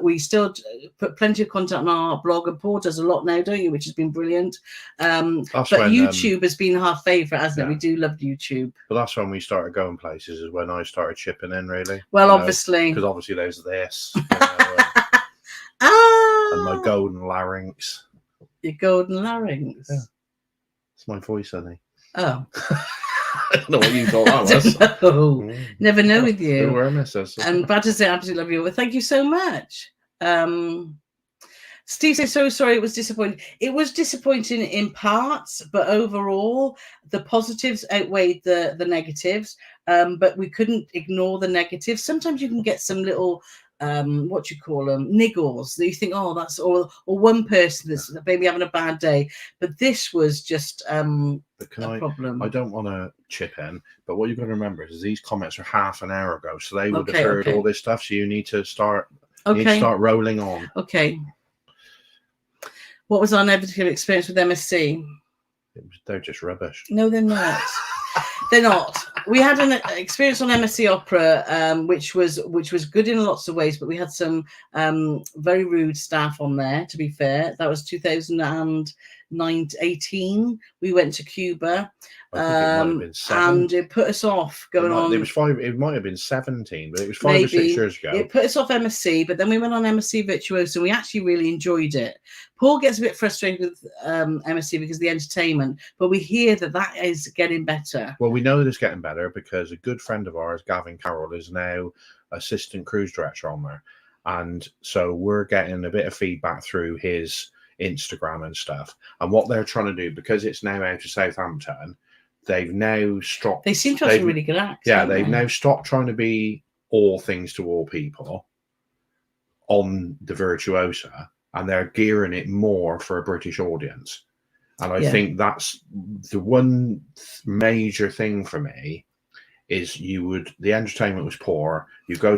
We still put plenty of content on our blog, and Paul does a lot now, don't you, which has been brilliant. But YouTube has been our favorite, hasn't it? We do love YouTube. But that's when we started going places, is when I started chipping in, really. Well, obviously, because obviously there's this and my golden larynx. Your golden larynx. Yeah. It's my voice, honey. Oh. I don't know what you thought that was. Never know with you. And Bad to say, I absolutely love you. Well, thank you so much. Steve says, so sorry, it was disappointing. It was disappointing in parts, but overall, the positives outweighed the negatives. But we couldn't ignore the negatives. Sometimes you can get some little what do you call them, niggles that you think, oh, that's or one person that's maybe having a bad day, but this was just a problem. I don't want to chip in, but what you've got to remember is these comments are half an hour ago, so they would have heard all this stuff, so you need to start rolling on. Okay. What was our negative experience with MSC? They're just rubbish. No, they're not. They're not. We had an experience on MSC Opera, which was good in lots of ways, but we had some very rude staff on there, to be fair. That was 2018. We went to Cuba. And it put us off going on. It might have been 17, but it was 5 or 6 years ago. It put us off MSC, but then we went on MSC Virtuoso and we actually really enjoyed it. Paul gets a bit frustrated with MSC because of the entertainment, but we hear that is getting better. Well, we know that it's getting better because a good friend of ours, Gavin Carole, is now assistant cruise director on there. And so we're getting a bit of feedback through his Instagram and stuff. And what they're trying to do, because it's now out of Southampton, they've now stopped. They seem to have some really good acts. Yeah, they've now stopped trying to be all things to all people. on the Virtuosa, and they're gearing it more for a British audience. And I think that's the one major thing for me is the entertainment was poor. You go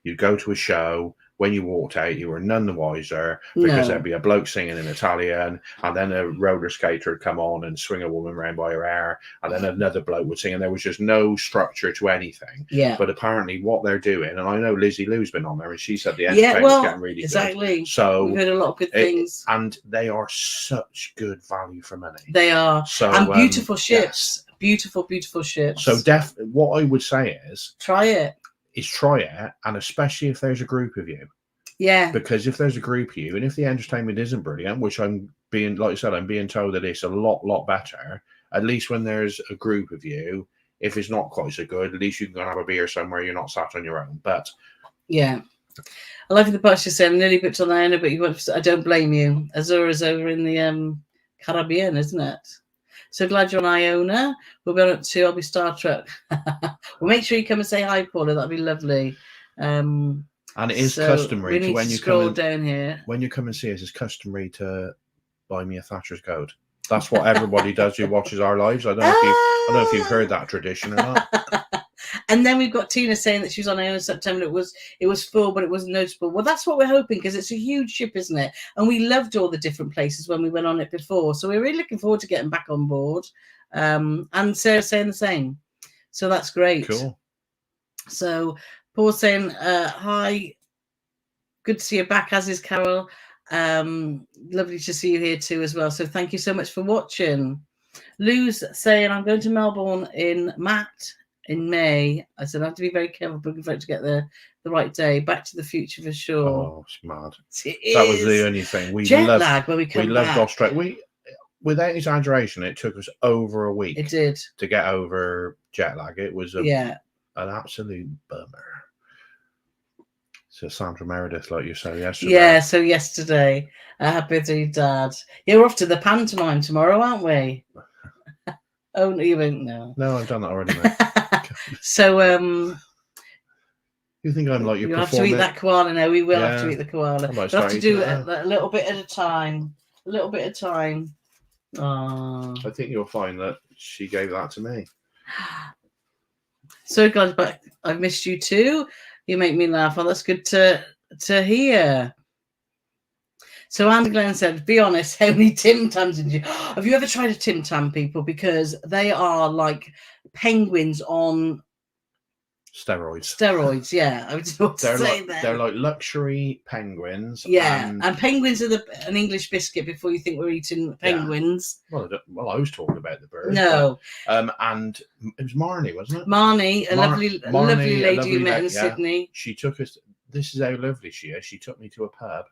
you'd go to a show. When you walked out, you were none the wiser because there'd be a bloke singing in Italian, and then a roller skater would come on and swing a woman around by her hair, and then another bloke would sing, and there was just no structure to anything. Yeah. But apparently, what they're doing, and I know Lizzie Lou's been on there, and she said the entertainment's getting really good. So we've heard a lot of good things, and they are such good value for money. They are, and beautiful ships, beautiful ships. So, what I would say is try it, and especially if there's a group of you. Yeah. Because if there's a group of you, and if the entertainment isn't brilliant, which I'm being told that it's a lot better, at least when there's a group of you, if it's not quite so good, at least you can go and have a beer somewhere, you're not sat on your own. But yeah. I like the part she said, I'm nearly booked on Iona, but I don't blame you. Azura's over in the Caribbean, isn't it? So glad you're on Iona. We'll be on it too. I'll be Star Trek. Well, make sure you come and say hi, Paula. That'd be lovely. And it is customary to when you scroll down here. When you come and see us, it's customary to buy me a Thatcher's Goat. That's what everybody does who watches our lives. I don't know if you've heard that tradition or not. And then we've got Tina saying that she was on Iona in September. It was full, but it wasn't noticeable. Well, that's what we're hoping, because it's a huge ship, isn't it? And we loved all the different places when we went on it before. So we're really looking forward to getting back on board. And Sarah's saying the same. So that's great. Cool. So Paul's saying, hi, good to see you back, as is Carole. Lovely to see you here too as well. So thank you so much for watching. Lou's saying, I'm going to Melbourne in May. I said I have to be very careful booking for it to get the right day. Back to the Future for sure. Oh, it's mad. That was the only thing. We jet lag when we come back. We loved Australia. Without exaggeration, it took us over a week. It did. To get over jet lag. It was an absolute bummer. So Sandra Meredith, like you said yesterday. Yeah, so yesterday. Happy birthday, Dad. Yeah, we're off to the pantomime tomorrow, aren't we? Oh, no, you won't know. No, I've done that already, mate. So, you think I'm like you? You have to eat that koala now. We will have to eat the koala. We'll have to do a little bit at a time. A little bit at a time. I think you'll find that she gave that to me. So glad back. I've missed you too. You make me laugh. Oh, that's good to hear. So Andy Glenn said, be honest, how many Tim Tams did you have you ever tried a Tim Tam, people? Because they are like penguins on steroids. Yeah, I was about to say that. They're like luxury penguins. Yeah, and penguins are an English biscuit before you think we're eating penguins. Yeah. Well, I was talking about the bird. No. But, and it was Marnie, wasn't it? Marnie, a lovely lady you met in Sydney. She took us. This is how lovely she is. She took me to a pub.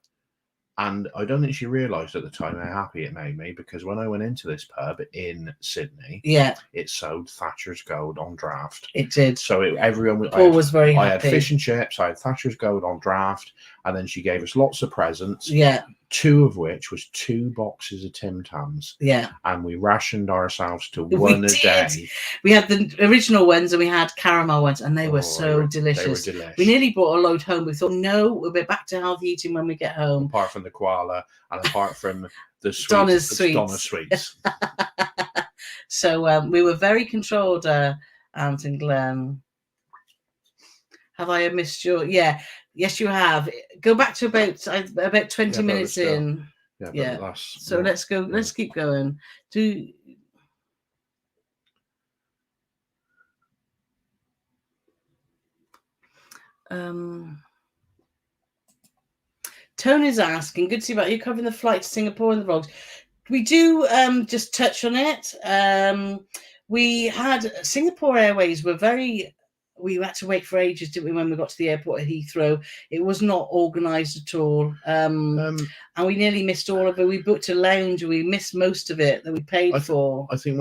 And I don't think she realised at the time how happy it made me, because when I went into this pub in Sydney, it sold Thatcher's Gold on draft. It did. So everyone was very happy. I had fish and chips, I had Thatcher's Gold on draft, and then she gave us lots of presents. Yeah. 2 of which was 2 boxes of Tim Tams. Yeah. And we rationed ourselves to one a day. We had the original ones and we had caramel ones, and they were so delicious. They were delicious. We nearly brought a load home. We thought, no, we'll be back to healthy eating when we get home. Apart from the koala and apart from the sweets. Donna's sweets. So we were very controlled, Ant and Glenn. Have I missed your... Yeah. Yes, you have. Go back to about 20 minutes in. Yeah. So let's go. Let's keep going. Tony's asking, good to see you. Are you covering the flight to Singapore in the vlogs? We do just touch on it. We had Singapore Airways were we had to wait for ages, didn't we, when we got to the airport at Heathrow? It was not organised at all. And we nearly missed all of it. We booked a lounge and we missed most of it that we paid for. I think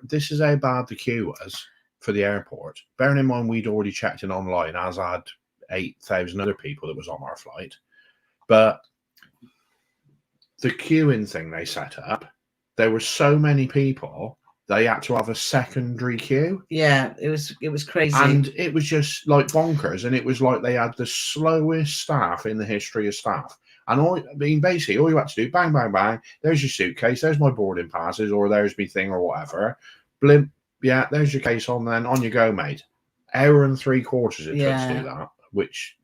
this is how bad the queue was for the airport. Bearing in mind we'd already checked in online, as had 8,000 other people that was on our flight. But the queuing thing they set up, there were so many people they had to have a secondary queue. Yeah, it was crazy. And it was just like bonkers. And it was like they had the slowest staff in the history of staff. And I mean, basically, all you had to do, bang, bang, bang, there's your suitcase, there's my boarding passes, or there's me thing or whatever. Blimp, yeah, there's your case on then, on you go, mate. Hour and 3/4 it took to do that, which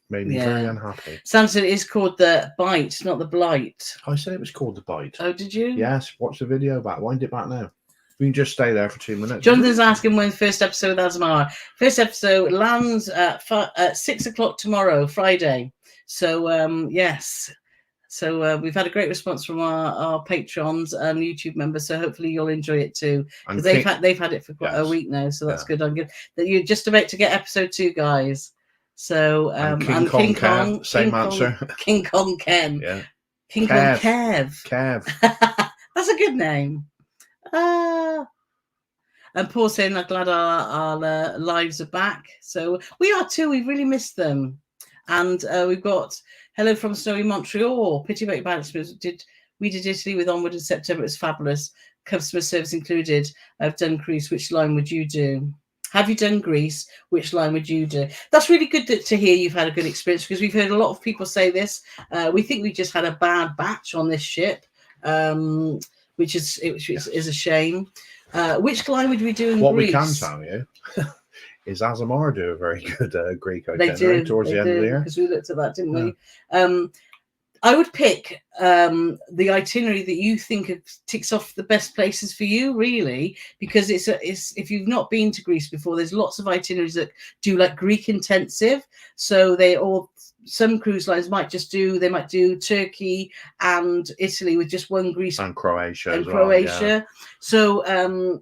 made me very unhappy. Sam said it is called the bite, not the blight. I said it was called the bite. Oh, did you? Yes, watch the video back. Wind it back now. We can just stay there for 2 minutes. Jonathan's asking when the first episode with Azamara. First episode lands at 6 o'clock tomorrow, Friday. So, yes. So we've had a great response from our patrons and YouTube members. So hopefully you'll enjoy it too. Because they've had it for quite a week now. So that's good. I'm good that you're just about to get episode 2, guys. So and King Kong, same answer. King Kong Ken. Yeah. King Kong Kev. That's a good name. And Paul saying, I'm glad our lives are back. So we are too. We've really missed them. And we've got hello from snowy Montreal. Pity about your bad experience. We did Italy with Onward in September. It was fabulous. Customer service included. I've done Greece. Which line would you do? Have you done Greece? Which line would you do? That's really good to hear you've had a good experience, because we've heard a lot of people say this. We think we just had a bad batch on this ship, which is a shame. Which line would we do in Greece? What we can tell you is Azamara do a very good Greek itinerary towards the end of the year. Because we looked at that, didn't we? I would pick the itinerary that you think ticks off the best places for you, really, because it's if you've not been to Greece before, there's lots of itineraries that do like Greek intensive. So some cruise lines might do Turkey and Italy with just one Greece and Croatia and as well, Croatia. So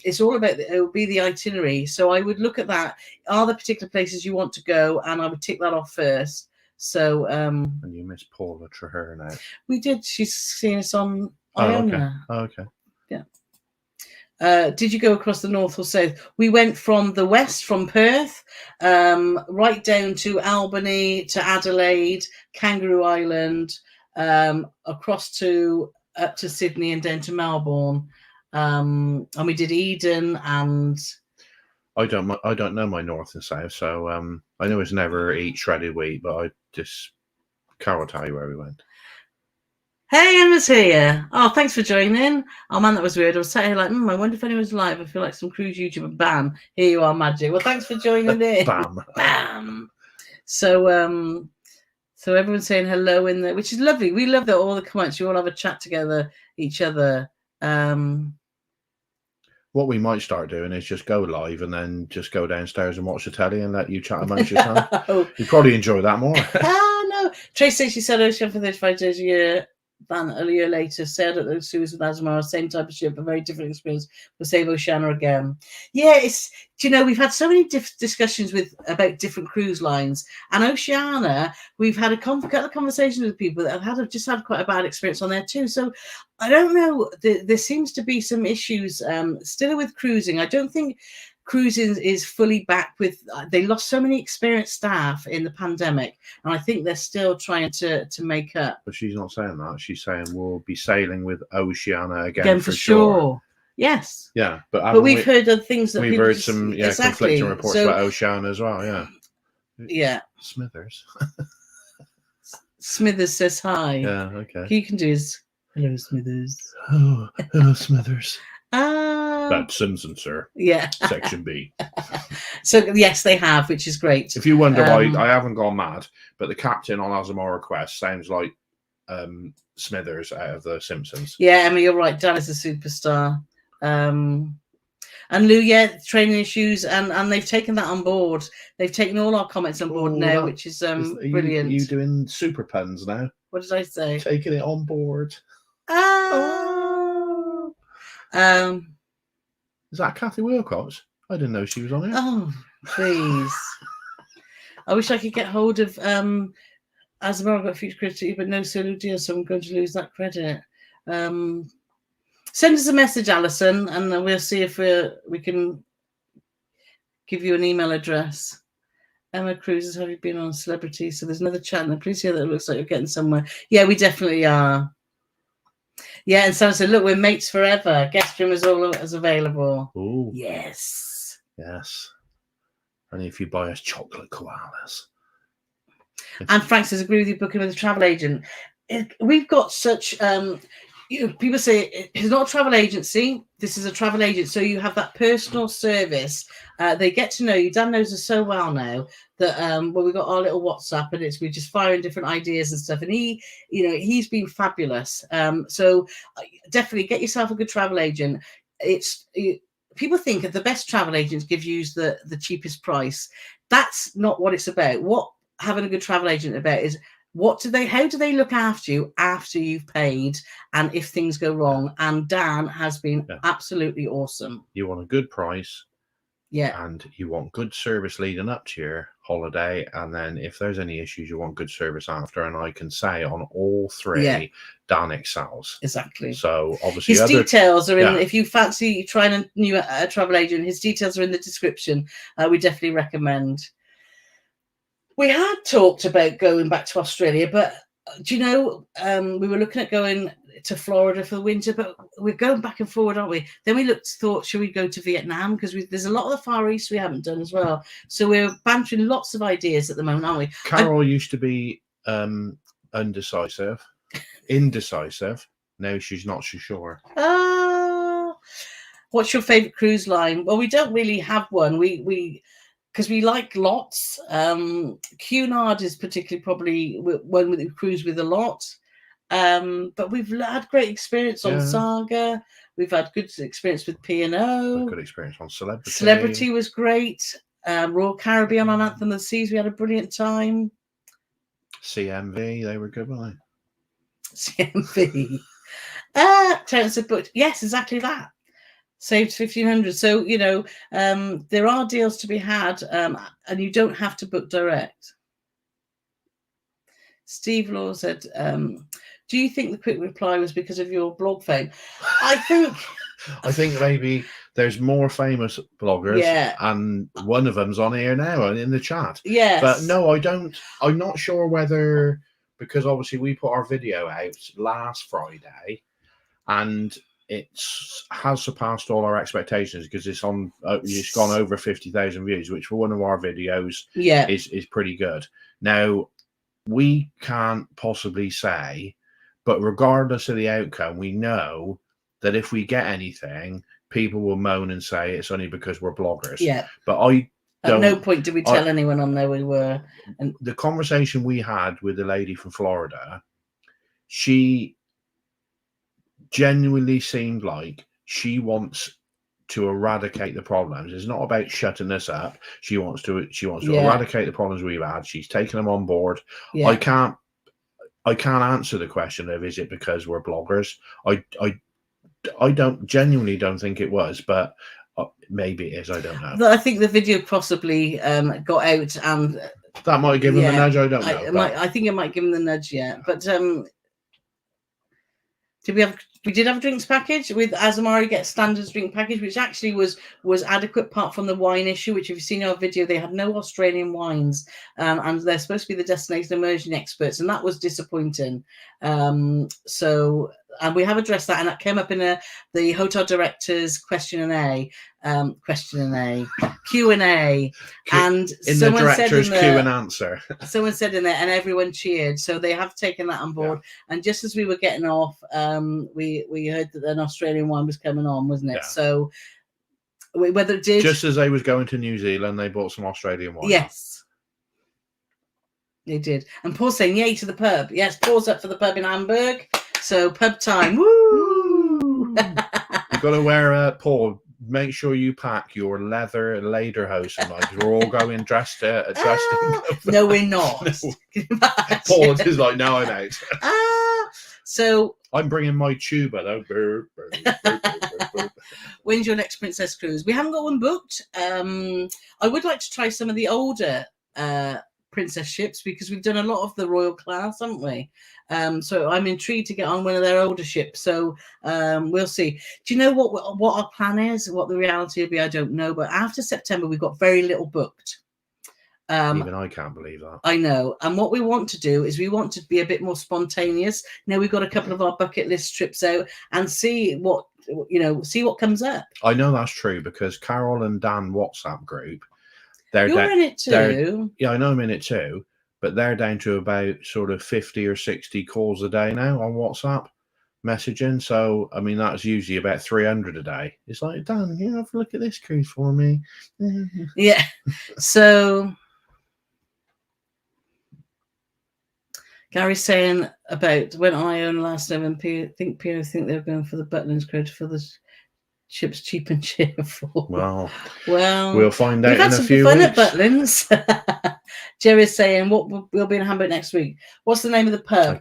it's all about it will be the itinerary. So I would look at that. Are there particular places you want to go? And I would tick that off first. So and you miss Paula Treher now. We did. She's seen us on Iona. Okay. Yeah. Did you go across the north or south? We went from the west, from Perth, right down to Albany, to Adelaide, Kangaroo Island, across up to Sydney and down to Melbourne. And we did Eden and. I don't know my north and south, so I know it's never eat shredded wheat, but Carole will tell you where we went. Hey, Emma's here. Oh, thanks for joining. Oh man, that was weird. I was sat here like, I wonder if anyone's live. I feel like some cruise YouTuber. Bam, here you are, Magic. Well, thanks for joining in. Bam. So everyone's saying hello in there, which is lovely. We love that all the comments. You all have a chat together, each other. What we might start doing is just go live and then just go downstairs and watch the telly and let you chat amongst yourself. You'd probably enjoy that more. No. Tracy, she said Ocean for 35 days a year. Than a year later, sailed at the Suez with Azamara, same type of ship, a very different experience. We'll save Oceania again. Yeah, we've had so many discussions about different cruise lines, and Oceania, we've had a couple of conversations with people that have had quite a bad experience on there too. So I don't know. There seems to be some issues still with cruising. I don't think cruising is fully back with. They lost so many experienced staff in the pandemic, and I think they're still trying to make up. But she's not saying that. She's saying we'll be sailing with Oceania again for sure. Yes. Yeah, but we've heard other things that we've heard some conflicting reports about Oceania as well. Yeah. Yeah. Smithers. Smithers says hi. Yeah. Okay. You can do his hello, Smithers. Oh, hello, Smithers. That's Simpson, sir. Yeah. Section B. So, yes, they have, which is great. If you wonder why I haven't gone mad, but the captain on Azamara Quest sounds like Smithers out of The Simpsons. Yeah, Emma, you're right. Dan is a superstar. And Lou, training issues, and they've taken that on board. They've taken all our comments on board now, which is brilliant. Are you doing super puns now? What did I say? Taking it on board. Is that Kathy Wilcox? I didn't know she was on it. Oh, please. I wish I could get hold of Azamara got future credit, but no solo deal, so I'm going to lose that credit. Send us a message, Alison, and we'll see if we can give you an email address. Emma Cruises, have you been on Celebrity? So there's another chat, and please hear that it looks like you're getting somewhere. Yeah, we definitely are. Yeah, and someone said, look, we're mates forever. Guest room is always available. Oh, Yes. yes. Only if you buy us chocolate koalas. And Frank says, agree with you, booking with a travel agent. We've got such, people say it's not a travel agency. This is a travel agent. So you have that personal service. They get to know you. Dan knows us so well now that, well, we've got our little WhatsApp and we're just firing different ideas and stuff. And he's been fabulous. So definitely get yourself a good travel agent. People think that the best travel agents give you the cheapest price. That's not what it's about. What having a good travel agent about is how do they look after you after you've paid and if things go wrong. And Dan has been absolutely awesome. You want a good price, yeah, and you want good service leading up to your holiday, and then if there's any issues, you want good service after. And I can say on all three, Dan excels. Exactly. So obviously his details are in, if you fancy trying a new travel agent, his details are in the description. We definitely recommend. We had talked about going back to Australia, but do you know, we were looking at going to Florida for the winter, but we're going back and forward, aren't we? Then we thought, should we go to Vietnam? Because there's a lot of the Far East we haven't done as well. So we're bantering lots of ideas at the moment, aren't we? Carole used to be indecisive. Now she's not so sure. What's your favourite cruise line? Well, we don't really have one. Because we like lots. Cunard is particularly probably one we cruise with a lot. But we've had great experience on Saga. We've had good experience with P&O. Good experience on Celebrity. Celebrity was great. Royal Caribbean on Anthem of the Seas, we had a brilliant time. CMV, they were good, weren't they? CMV. Terence had booked. Yes, exactly that. Saved 1,500. So, there are deals to be had, and you don't have to book direct. Steve Law said, do you think the quick reply was because of your blog fame? I think maybe there's more famous bloggers, and one of them's on here now and in the chat. Yes. But no, I don't. I'm not sure whether, because obviously we put our video out last Friday, and it has surpassed all our expectations because it's gone over 50,000 views, which for one of our videos is pretty good. Now, we can't possibly say, but regardless of the outcome, we know that if we get anything, people will moan and say it's only because we're bloggers. Yeah. But at no point did we tell anyone on there we were. And the conversation we had with the lady from Florida, she genuinely seemed like she wants to eradicate the problems. It's not about shutting us up. She wants to eradicate the problems we've had. She's taken them on board. Yeah. I can't answer the question of is it because we're bloggers. I genuinely don't think it was, but maybe it is. I don't know. I think the video possibly got out, and that might give them the nudge. I don't know. I think it might give them the nudge. Yeah, but we did have a drinks package with Azamara. Get standards drink package, which actually was adequate apart from the wine issue, which if you've seen our video, they had no Australian wines, and they're supposed to be the destination immersion experts, and that was disappointing. And we have addressed that, and that came up in the hotel directors Q&A, and in the director's Q and answer. Someone said in there, and everyone cheered. So they have taken that on board. Yeah. And just as we were getting off, we heard that an Australian wine was coming on, wasn't it? Yeah. So whether it did, just as they was going to New Zealand, they bought some Australian wine. Yes. They did. And Paul's saying yay to the pub. Yes, Paul's up for the pub in Hamburg. So pub time. Woo! You've got to wear Paul. Make sure you pack your leather lederhosen because we're all going dressed in. No, we're not. No. Paul is like, no, I'm out. So I'm bringing my tuba though. When's your next Princess Cruise? We haven't got one booked. I would like to try some of the older princess ships because we've done a lot of the royal class, haven't we? So I'm intrigued to get on one of their older ships. So we'll see. Do you know what our plan is? What the reality will be? I don't know. But after September, we've got very little booked. Even I can't believe that. I know. And what we want to do is we want to be a bit more spontaneous. Now we've got a couple of our bucket list trips out and see what comes up. I know that's true because Carole and Dan WhatsApp group, You're in it too. Yeah, I know I'm in it too, but they're down to about sort of 50 or 60 calls a day now on WhatsApp messaging. So, I mean, that's usually about 300 a day. It's like, Dan, you have a look at this cruise for me. Yeah. So Gary's saying about when I owned last November, think they're going for the Butlins cruise for the ships cheap and cheerful. Well, well, we'll find out we've had in a some few fun weeks. at Butlins. Jerry's saying, "What we'll be in Hamburg next week? What's the name of the pub?"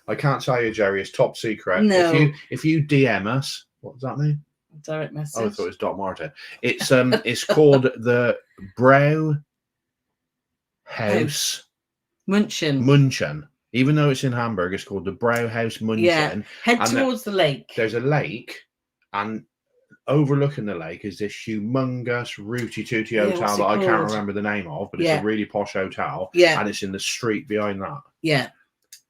I can't tell you, Jerry. It's top secret. No. If you DM us, what does that mean? Direct message. Oh, I thought it was Doc Martin. It's called the Brow House Munchen. Even though it's in Hamburg, it's called the Brow House Munchen. Yeah. Head towards the lake. There's a lake, and overlooking the lake is this humongous rooty tooty hotel that I can't remember the name of, but it's a really posh hotel. Yeah. And it's in the street behind that. Yeah.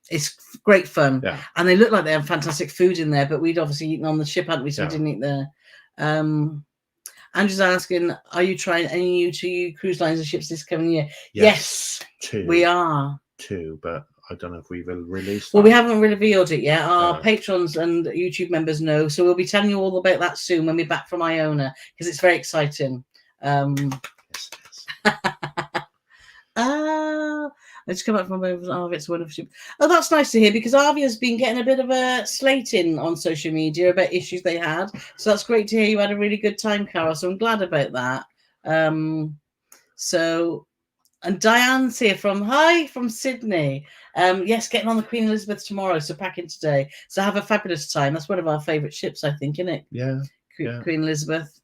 It's great fun. Yeah. And they look like they have fantastic food in there, but we'd obviously eaten on the ship, hadn't we? So we didn't eat there. Andrew's asking, are you trying any new to cruise lines and ships this coming year? Yes. Two. We are. Two, but I don't know if we've released that. Well, we haven't revealed it yet. Our patrons and YouTube members know, so we'll be telling you all about that soon when we're back from Iona, because it's very exciting. I just come back from Arvia. It's wonderful. Oh, that's nice to hear, because Arvia's been getting a bit of a slating on social media about issues they had. So that's great to hear you had a really good time, Carole. So I'm glad about that. And Diane's here from Sydney. Yes, getting on the Queen Elizabeth tomorrow, so packing today. So have a fabulous time. That's one of our favourite ships, I think, isn't it? Yeah. Queen Elizabeth.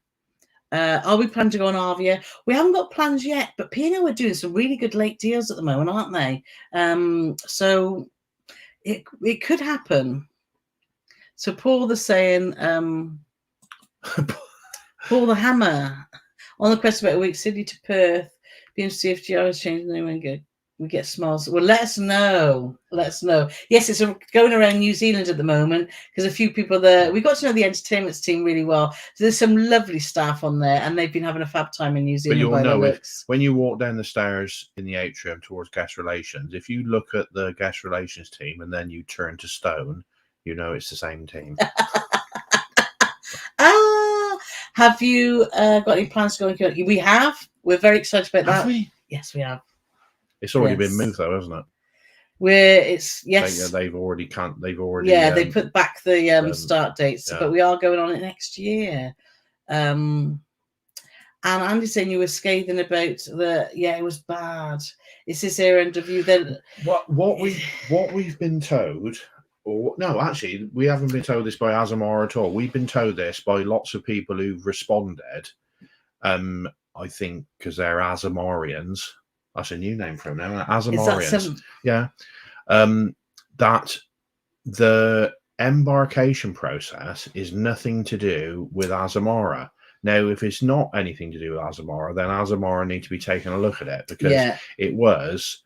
Are we planning to go on Arvia? We haven't got plans yet, but P&O are doing some really good late deals at the moment, aren't they? So it could happen. So Paul the saying, Paul the Hammer, on the quest about a week, Sydney to Perth, BMCFGR is changing the name and we get smiles. Well, let us know. Yes, it's going around New Zealand at the moment because a few people there. We got to know the entertainment team really well. So there's some lovely staff on there, and they've been having a fab time in New Zealand. But you'll know when you walk down the stairs in the atrium towards guest relations, if you look at the guest relations team and then you turn to stone, you know it's the same team. Have you got any plans to go? We have. We're very excited about that. Have we? Yes, we have. It's already been moved, though, hasn't it? They've already. They put back the start dates, but we are going on it next year. And Andy saying you were scathing about it was bad. Is this their end of view? Then what we've been told, or no, actually, we haven't been told this by Azamara at all. We've been told this by lots of people who've responded. I think because they're Azamarians. That's a new name for them now. Azamarians. Yeah. That the embarkation process is nothing to do with Azamara. Now, if it's not anything to do with Azamara, then Azamara need to be taking a look at it because it was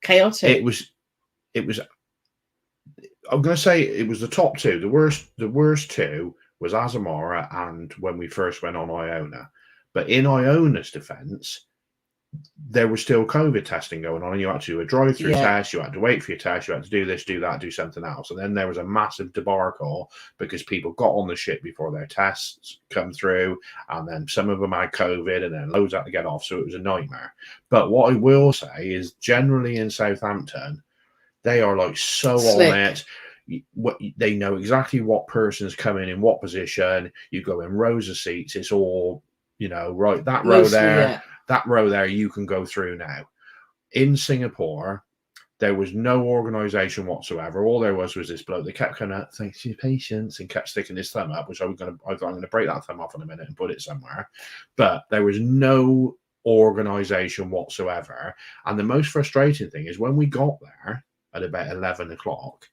chaotic. It was. I'm going to say it was the top two. The worst two was Azamara and when we first went on Iona. But in Iona's defence, there was still COVID testing going on, and you had to do a drive-through test, you had to wait for your test, you had to do this, do that, do something else. And then there was a massive debacle because people got on the ship before their tests come through, and then some of them had COVID, and then loads had to get off, so it was a nightmare. But what I will say is generally in Southampton, they are like so slick on it. They know exactly what person's coming in what position. You go in rows of seats, it's all, right, that row there. That row there, you can go through now. In Singapore, there was no organisation whatsoever. All there was this bloke. They kept kind of, thanks for your patience, and kept sticking his thumb up, which I'm going to break that thumb off in a minute and put it somewhere. But there was no organisation whatsoever. And the most frustrating thing is when we got there at about 11 o'clock.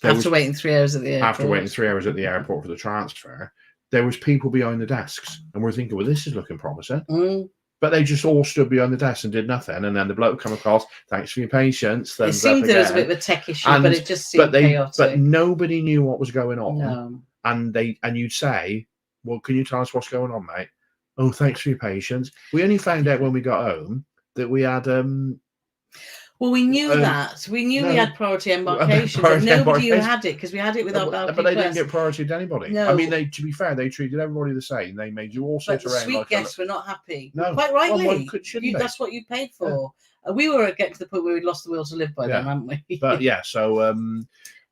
After waiting 3 hours at the airport. After waiting 3 hours at the airport for the transfer, there was people behind the desks. And we're thinking, well, this is looking promising. Mm. But then there was no organisation whatsoever. And the most frustrating thing is when we got there at about 11 o'clock, there was people behind the desks, and we're thinking, well, this is looking promising. And we're thinking, well, this is looking promising. But they just all stood behind the desk and did nothing. And then the bloke come across, thanks for your patience. It seemed there was a bit of a tech issue, but it just seemed chaotic. But nobody knew what was going on. No. And you'd say, well, can you tell us what's going on, mate? Oh, thanks for your patience. We only found out when we got home that we had well, we knew that. We knew we had priority embarkations. But nobody who had it, because we had it with our Balcony but they didn't get priority to anybody. No. I mean, to be fair, they treated everybody the same. They made you all sit around. Sweet guests were not happy. No, quite rightly. Well, that's what you paid for. Yeah. We were getting to the point where we'd lost the will to live by then, hadn't we? But yeah, so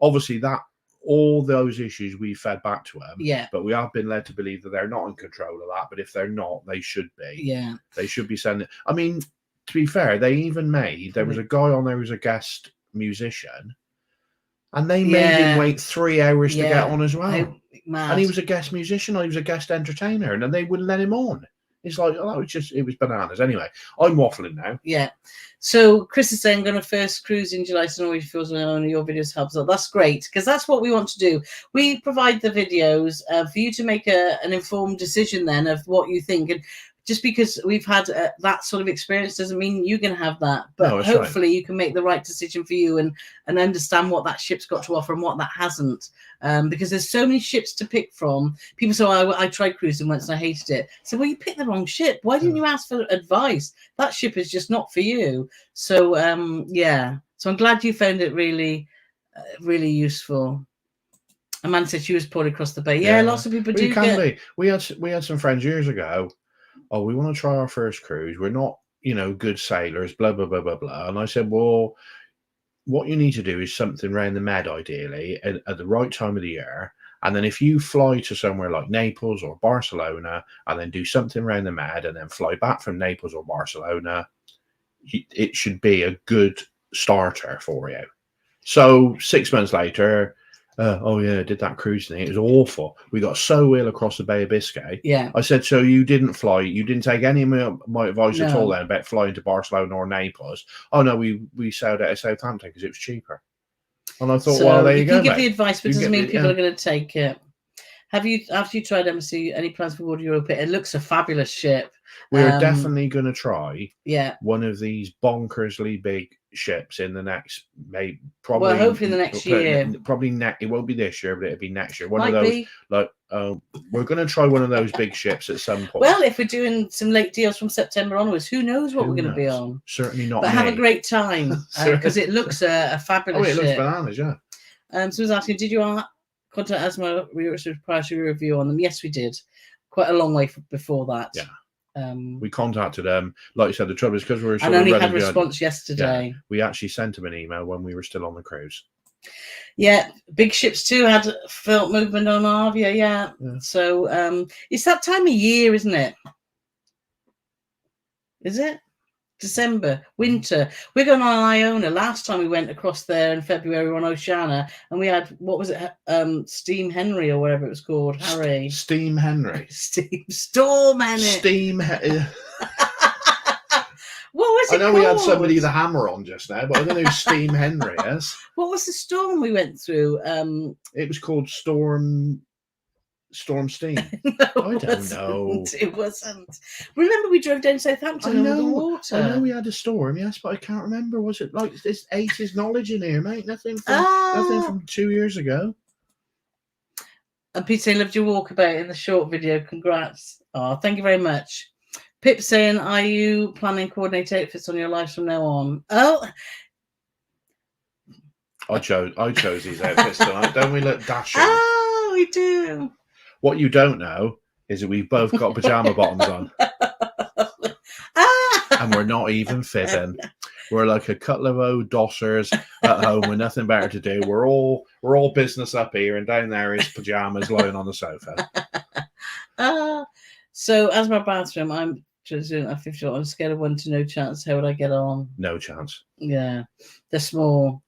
obviously that all those issues we fed back to them. Yeah. But we have been led to believe that they're not in control of that. But if they're not, they should be. Yeah. They should be sending. I mean, to be fair, they even made, there was a guy on there who's a guest musician, and they made him wait 3 hours to get on as well. And he was a guest musician, or he was a guest entertainer, and then they wouldn't let him on. It's like, oh, it was bananas. Anyway, I'm waffling now. Yeah. So Chris is saying, I'm going to first cruise in July, so always feels one of your videos helps out. That's great, because that's what we want to do. We provide the videos for you to make an informed decision then of what you think. And just because we've had that sort of experience doesn't mean you can have that. But hopefully you can make the right decision for you and understand what that ship's got to offer and what that hasn't. Because there's so many ships to pick from. People say, I tried cruising once and I hated it. So, well, you picked the wrong ship. Why didn't you ask for advice? That ship is just not for you. So, yeah. So I'm glad you found it really, really useful. Amanda said she was poured across the bay. Yeah, lots of people do. Be. We had some friends years ago. Oh, we want to try our first cruise. We're not, good sailors, blah, blah, blah, blah, blah. And I said, well, what you need to do is something around the Med, ideally, at the right time of the year. And then if you fly to somewhere like Naples or Barcelona and then do something around the Med and then fly back from Naples or Barcelona, it should be a good starter for you. So 6 months later, did that cruise thing. It was awful. We got so ill across the Bay of Biscay. Yeah. I said, so you didn't fly? You didn't take any of my advice at all then about flying to Barcelona or Naples? Oh, no, we sailed out of Southampton because it was cheaper. And I thought, well, there you go. You can give the advice, but it doesn't mean people are going to take it. Have you, after you tried MSC, any plans for Water Europa? It looks a fabulous ship. We're definitely going to try one of these bonkersly big ships in the next, probably. Well, hopefully the next year. Probably it won't be this year, but it'll be next year. One of those, we're going to try one of those big ships at some point. Well, if we're doing some late deals from September onwards, who knows what we're going to be on? Certainly not. But have a great time because it looks a fabulous ship. Oh, it looks bananas, yeah. So I was asking, did you contact Azamara prior to your review on them? Yes, we did. Quite a long way before that. Yeah. We contacted them. Like you said, the trouble is because we were and only had a response yesterday. Yeah, we actually sent them an email when we were still on the cruise. Yeah, big ships too had felt movement on Arvia. Yeah. So it's that time of year, isn't it? Is it? December, winter. We're going on Iona. Last time we went across there in February, we were on Oceania, and we had, what was it, Steam Henry or whatever it was called, Harry. Steam Henry. Storm Henry. Steam Henry. What was it called? I know we had somebody with a hammer on just now, but I don't know who Steam Henry is. What was the storm we went through? It was called Storm Steam. No, I don't know. It wasn't. Remember we drove down Southampton over the water. I know we had a storm, yes, but I can't remember. Was it like this 80s knowledge in here, mate? Nothing from 2 years ago. And Pete saying, loved your walkabout in the short video. Congrats. Oh, thank you very much. Pip saying, are you planning coordinate outfits on your lives from now on? Oh, I chose these outfits tonight. Don't we look dashing? Oh, we do. What you don't know is that we've both got pajama bottoms on. And we're not even fitting. We're like a couple of old dossers at home with nothing better to do. We're all business up here, and down there is pajamas lying on the sofa. So as my bathroom, I'm just doing a 50 on a scale of 1 to no chance. How would I get on? No chance. Yeah, they're small.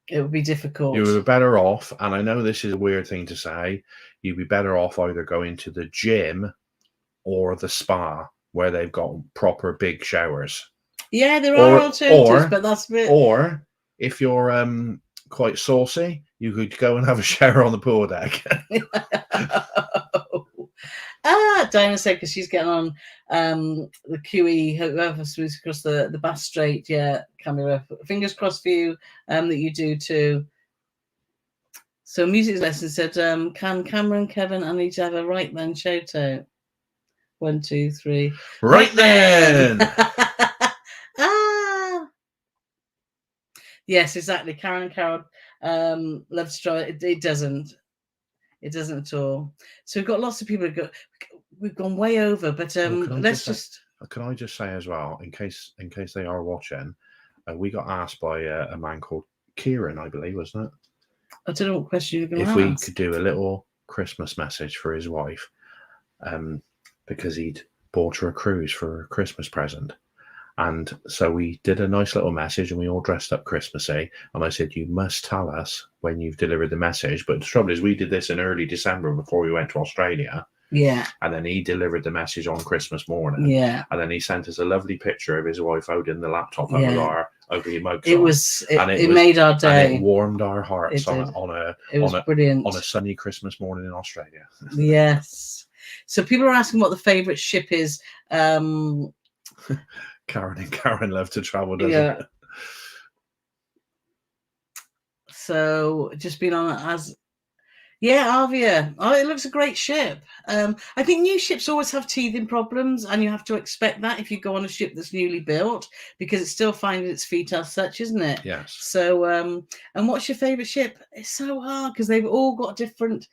It would be difficult. You would be better off, and I know this is a weird thing to say, you'd be better off either going to the gym or the spa where they've got proper big showers. Yeah, there are alternatives, but that's a bit... Or if you're quite saucy, you could go and have a shower on the pool deck. Diana said because she's getting on the QE, whoever moves across the Bass Strait. Yeah, Camera. Fingers crossed for you that you do too. So music lesson said, can Cameron, Kevin, and each have a right then shout out? 1, 2, 3. Right then. Yes, exactly. Karen and Carole love to try. It doesn't. It doesn't at all. So we've got lots of people. We've gone way over, but let's just. Can I just say as well, in case they are watching, we got asked by a man called Kieran, I believe, wasn't it? I don't know what question you're going to ask. If we could do a little Christmas message for his wife, because he'd bought her a cruise for a Christmas present. And so we did a nice little message and we all dressed up Christmassy. And I said, you must tell us when you've delivered the message. But the trouble is, we did this in early December before we went to Australia. Yeah. And then he delivered the message on Christmas morning. Yeah. And then he sent us a lovely picture of his wife holding the laptop over the mugs. It made our day. And it warmed our hearts it was brilliant. On a sunny Christmas morning in Australia. Yes. So people are asking what the favourite ship is. Karen love to travel, doesn't it? So just been on Avia. Oh, it looks a great ship. I think new ships always have teething problems, and you have to expect that if you go on a ship that's newly built, because it's still finding its feet as such, isn't it? Yes. So, and what's your favourite ship? It's so hard because they've all got different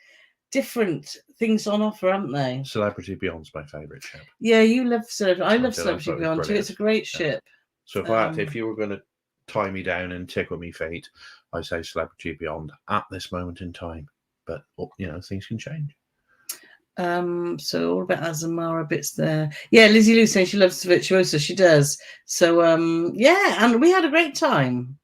things on offer, haven't they? Celebrity Beyond's my favourite ship. Yeah, you love Celebrity. I love Celebrity Beyond too. It's a great ship. So if you were going to tie me down and tickle me feet, I say Celebrity Beyond at this moment in time. But things can change. So all about Azamara bits there. Yeah, Lizzie Lou saying she loves Virtuoso. She does. So and we had a great time.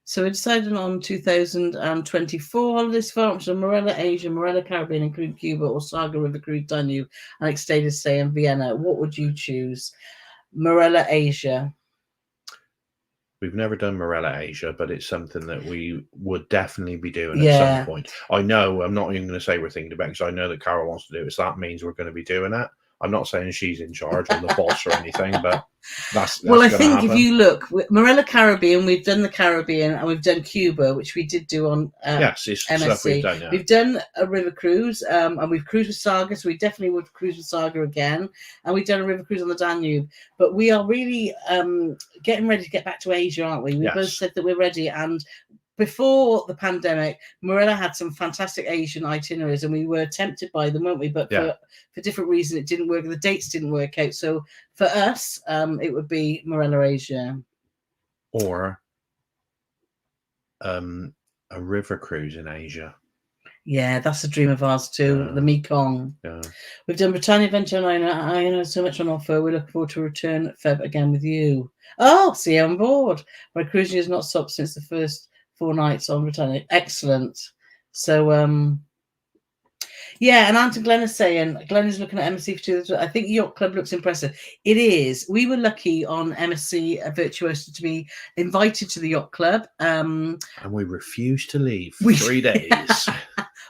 So we decided on 2024 holidays for options: Morella, Asia, Morella, Caribbean, including Cuba, or Saga River Cruise, Danube, and extended stay in Vienna. What would you choose? Morella, Asia. We've never done Morella Asia, but it's something that we would definitely be doing at some point. I know, I'm not even going to say we're thinking about it, because I know that Carole wants to do it, so that means we're going to be doing it. I'm not saying she's in charge or the boss or anything, but that's well, I think happen. If you look, Morella Caribbean, we've done the Caribbean, and we've done Cuba, which we did do on MSC. We've done a river cruise, and we've cruised with Saga, so we definitely would cruise with Saga again, and we've done a river cruise on the Danube. But we are really getting ready to get back to Asia, aren't we? We both said that we're ready, and before the pandemic, Morella had some fantastic Asian itineraries, and we were tempted by them, weren't we? But for different reasons, it didn't work. The dates didn't work out. So for us, it would be Morella Asia, or a river cruise in Asia. Yeah, that's a dream of ours too. The Mekong. Yeah. We've done Britannia, Venture, and I know so much on offer. We're looking forward to return Feb again with you. Oh, see you on board. My cruising has not stopped since the first 4 nights on Britannia. Excellent. So, and Aunt Glenn is saying, Glenn is looking at MSC for 2. I think Yacht Club looks impressive. It is. We were lucky on MSC Virtuoso to be invited to the Yacht Club. And we refused to leave for 3 days.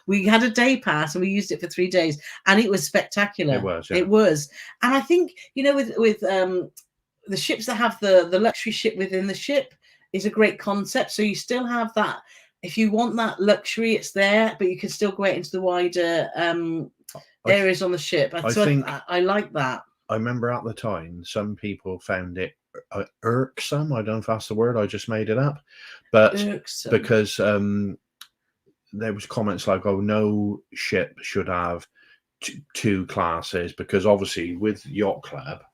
We had a day pass and we used it for 3 days, and it was spectacular. It was. Yeah. It was. And I think, with the ships that have the luxury ship within the ship is a great concept. So you still have that. If you want that luxury, it's there, but you can still go out into the wider areas on the ship. I like that. I remember at the time, some people found it irksome. I don't know if that's the word. I just made it up. But irksome. Because there was comments like, oh, no ship should have 2 classes, because obviously with Yacht Club,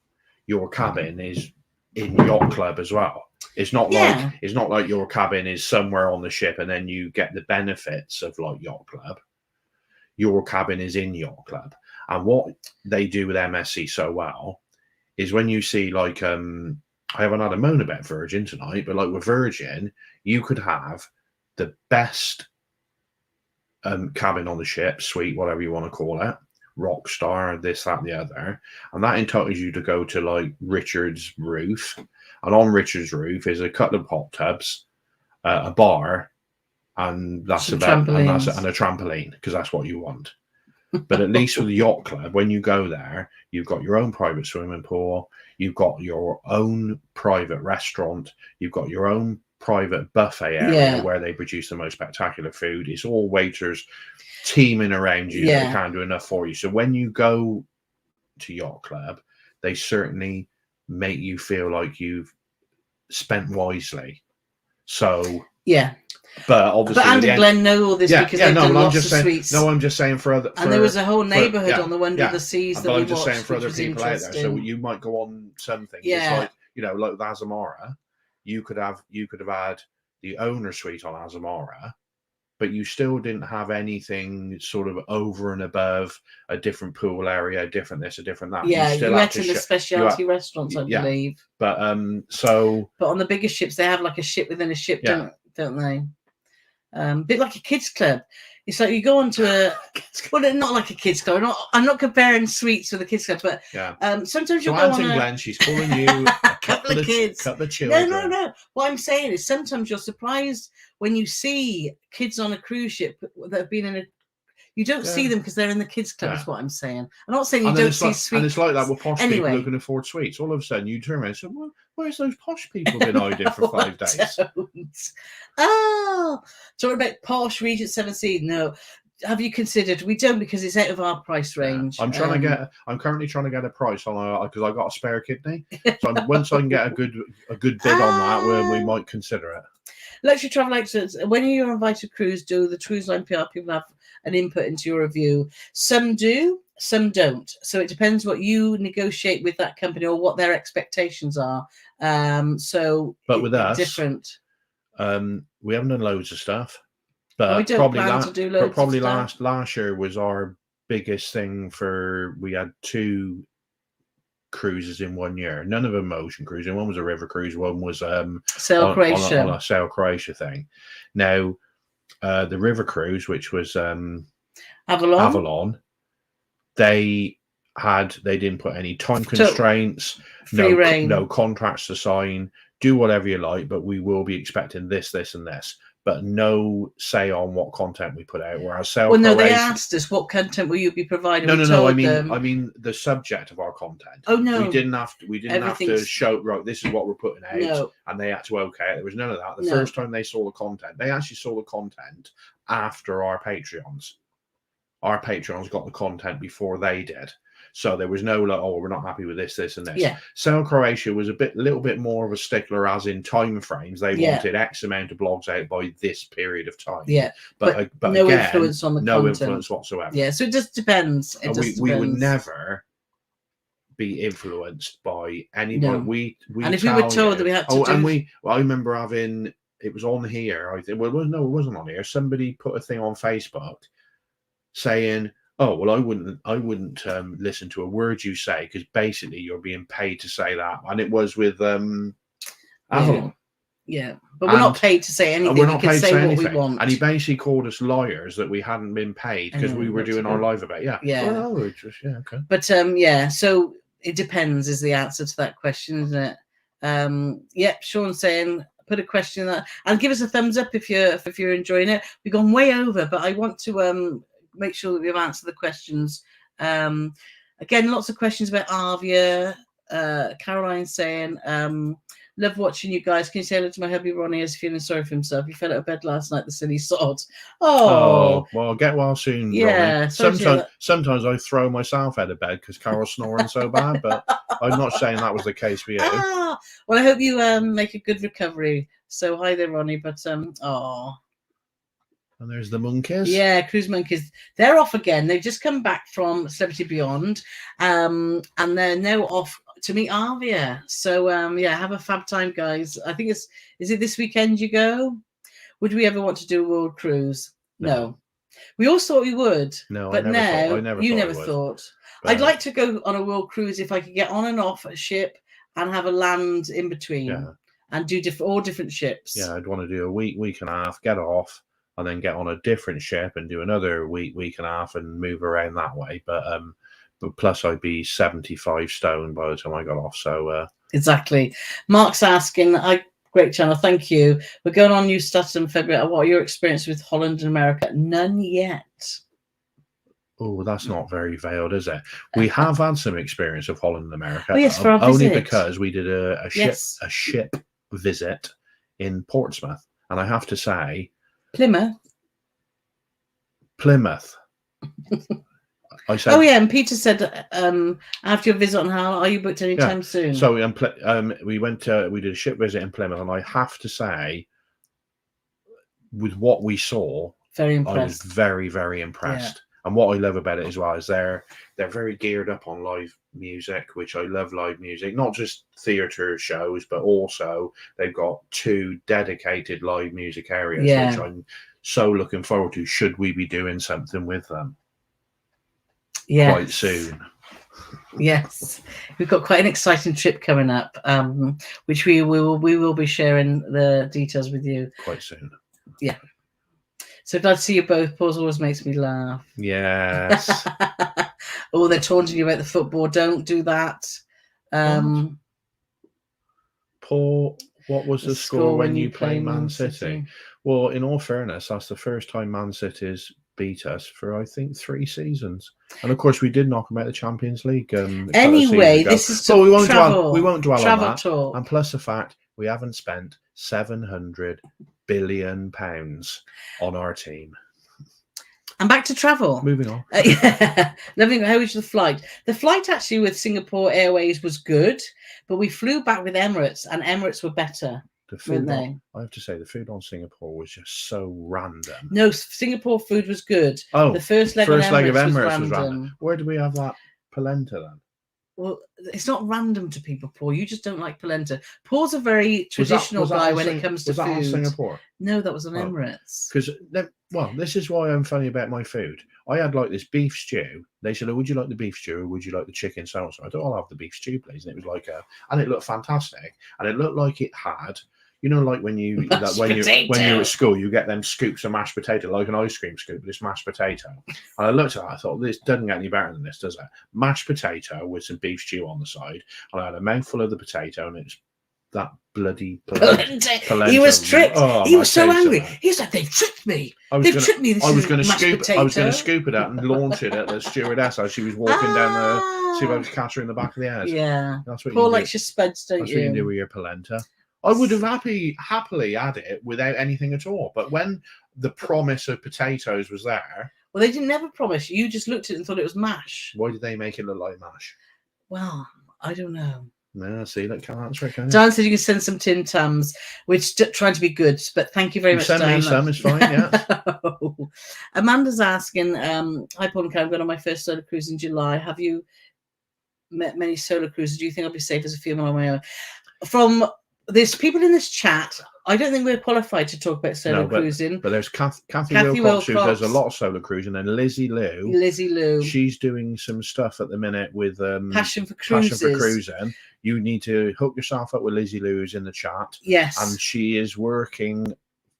your cabin is in Yacht Club as well. It's not like your cabin is somewhere on the ship and then you get the benefits of like Yacht Club. Your cabin is in Yacht Club. And what they do with MSC so well is when you see like I haven't had a moan about Virgin tonight, but like with Virgin, you could have the best cabin on the ship, suite, whatever you want to call it, Rockstar, this, that, the other, and that entitles you to go to like Richard's roof, and on Richard's roof is a couple of hot tubs, a bar, and that's and a trampoline, because that's what you want. But at least with the yacht club, when you go there, you've got your own private swimming pool, you've got your own private restaurant, you've got your own private buffet area where they produce the most spectacular food. It's all waiters teaming around you that can't do enough for you. So when you go to yacht club, they certainly make you feel like you've spent wisely. So but obviously, Andy and Glenn know all this because they've done lots of sweets. No, I'm just saying for other. And there was a whole neighbourhood on the Wonder of the Seas that we watched. I'm just saying for other people out there. So you might go on something. It's like, like with Azamara, you could have had the owner suite on Azamara, but you still didn't have anything sort of over and above a different pool area, a different this, a different that. Yeah, you went in the specialty restaurants, I believe. But But on the bigger ships, they have like a ship within a ship, don't they? A bit like a kids club. It's like you go onto well, not like a kids club. I'm not comparing suites with a kids club, but sometimes you'll go on Glenn, she's calling you a couple of kids, couple of children. No. What I'm saying is sometimes you're surprised when you see kids on a cruise ship that have been in a. You don't see them because they're in the kids club. Is what I'm saying. I'm not saying you don't see sweets. And it's like that with posh people who can afford sweets. All of a sudden, you turn around and say, "Well, where's those posh people been hiding for 5 days?" Talking about posh Regent 7 Seas. No, have you considered? We don't because it's out of our price range. I'm currently trying to get a price on because I got a spare kidney. So once I can get a good bid on that, we might consider it. Luxury travel experts, when you're invited to cruise, do the cruise line PR people have an input into your review? Some do, some don't. So it depends what you negotiate with that company or what their expectations are. But with us, different. We haven't done loads of stuff, but probably last year was our biggest thing. We had 2 cruises in 1 year. None of them ocean cruising. One was a river cruise. One was Sail Croatia. On a Sail Croatia thing. Now, the river cruise, which was Avalon, they didn't put any time constraints, no contracts to sign. Do whatever you like, but we will be expecting this, and this. But no say on what content we put out. Whereas they asked us what content will you be providing. No. I mean the subject of our content. Oh no, we didn't have to show right. This is what we're putting out, and they had to okay. There was none of that. The first time they saw the content, they actually saw the content after our Patreons. Our Patreons got the content before they did. So there was no we're not happy with this, and this. Yeah. Sail Croatia was little bit more of a stickler, as in time frames. They wanted X amount of blogs out by this period of time. Yeah, but no again, influence on the content. Influence whatsoever. Yeah, so it just depends. We would never be influenced by anybody. No. We and if we were told that we had to and I remember having it was on here. I think it wasn't on here. Somebody put a thing on Facebook saying, "Oh, well, I wouldn't listen to a word you say because basically you're being paid to say that." And it was with Avalon. Yeah, but we're not paid to say anything. We're not paid to say what anything. we want. And he basically called us liars that we hadn't been paid because we were doing our live event. Yeah. Well, okay. But so it depends is the answer to that question, isn't it? Sean's saying put a question in that and give us a thumbs up if you're enjoying it. We've gone way over, but I want to make sure that we've answered the questions. Again, lots of questions about Arvia. Caroline saying, love watching you guys. Can you say hello to my hubby Ronnie? Is feeling sorry for himself. He fell out of bed last night, the silly sod. Oh well, get well soon. Yeah. Sometimes I throw myself out of bed because Carole's snoring so bad, but I'm not saying that was the case for you. Well, I hope you make a good recovery. So hi there, Ronnie. But And there's the monkeys. Yeah, cruise monkeys. They're off again. They've just come back from Celebrity Beyond, and they're now off to meet Arvia. So have a fab time, guys. I think is it this weekend you go? Would we ever want to do a world cruise? No. We all thought we would. No, but you never thought. But I'd like to go on a world cruise if I could get on and off a ship and have a land in between and do all different ships. Yeah, I'd want to do a week and a half, get off, and then get on a different ship and do another week and a half and move around that way. But plus I'd be 75 stone by the time I got off. So exactly. Mark's asking, great channel, thank you. We're going on new status in February. What are your experience with Holland and America? None yet. Oh, that's not very veiled, is it? We have had some experience of Holland and America. Oh, yes, for our only visit. because we did a Yes. ship visit in Portsmouth, and I have to say, Plymouth. I said, Oh yeah, and Peter said after your visit on Hull, are you booked anytime soon? So we went to we did a ship visit in Plymouth, and I have to say, with what we saw, very I impressed. was very, very impressed. Yeah. And what I love about it as well is they're very geared up on live music, which I love live music, not just theatre shows, but also they've got 2 dedicated live music areas, which I'm so looking forward to. Should we be doing something with them? Yes. Quite soon. Yes, we've got quite an exciting trip coming up, which we will be sharing the details with you quite soon. Yeah. So glad to see you both. Pause always makes me laugh. Yes. Oh, they're taunting you about the football. Don't do that. Paul, what was the score when you play Man City? Well, in all fairness, that's the first time Man City's beat us for, I think, 3 seasons. And of course, we did knock them out of the Champions League. Anyway, this is to we won't dwell on that. Talk. And plus the fact we haven't spent £700 billion on our team. And back to travel. Moving on. Loving. How was the flight? The flight actually with Singapore Airways was good, but we flew back with Emirates, and Emirates were better. The food, I have to say, the food on Singapore was just so random. No, Singapore food was good. Oh, the first leg of Emirates was random. Where do we have that polenta then? Well, it's not random to people, Paul. You just don't like polenta. Paul's a very traditional guy when it comes to food. Was that on Singapore? No, that was on Emirates. Because, well, this is why I'm funny about my food. I had like this beef stew. They said, "Oh, would you like the beef stew or would you like the chicken salsa?" I thought, "I'll have the beef stew, please." And it was like and it looked fantastic, and it looked like it had. You know, like when you're at school, you get them scoops of mashed potato, like an ice cream scoop, but it's mashed potato. And I looked at it, I thought, this doesn't get any better than this, does it? Mashed potato with some beef stew on the side. And I had a mouthful of the potato, and it's that bloody polenta. He was tricked. He was so angry. He said, "They've tricked me. They've tricked me." I was going to scoop it out and launch it at the stewardess as she was walking down the. See if I was catch her in the back of the head. Yeah, that's what Paul likes your spuds, don't you? That's what you can do with your polenta. I would have happily had it without anything at all. But when the promise of potatoes was there... Well, they didn't never promise. You just looked at it and thought it was mash. Why did they make it look like mash? Well, I don't know. No, see, that can't answer it, can you? Dan said you can send some Tim Tams, which trying to be good, but thank you very much, send Dan. Me some, it's fine, yeah. Amanda's asking, hi, Paul and Carole, I'm going on my first solo cruise in July. Have you met many solo cruises? Do you think I'll be safe as a female on my own? From... There's people in this chat. I don't think we're qualified to talk about solo cruising. But there's Kathy Wilcox, who does a lot of solo cruising, and Lizzie Lou. She's doing some stuff at the minute with Passion for Cruising. You need to hook yourself up with Lizzie Lou, who's in the chat. Yes. And she is working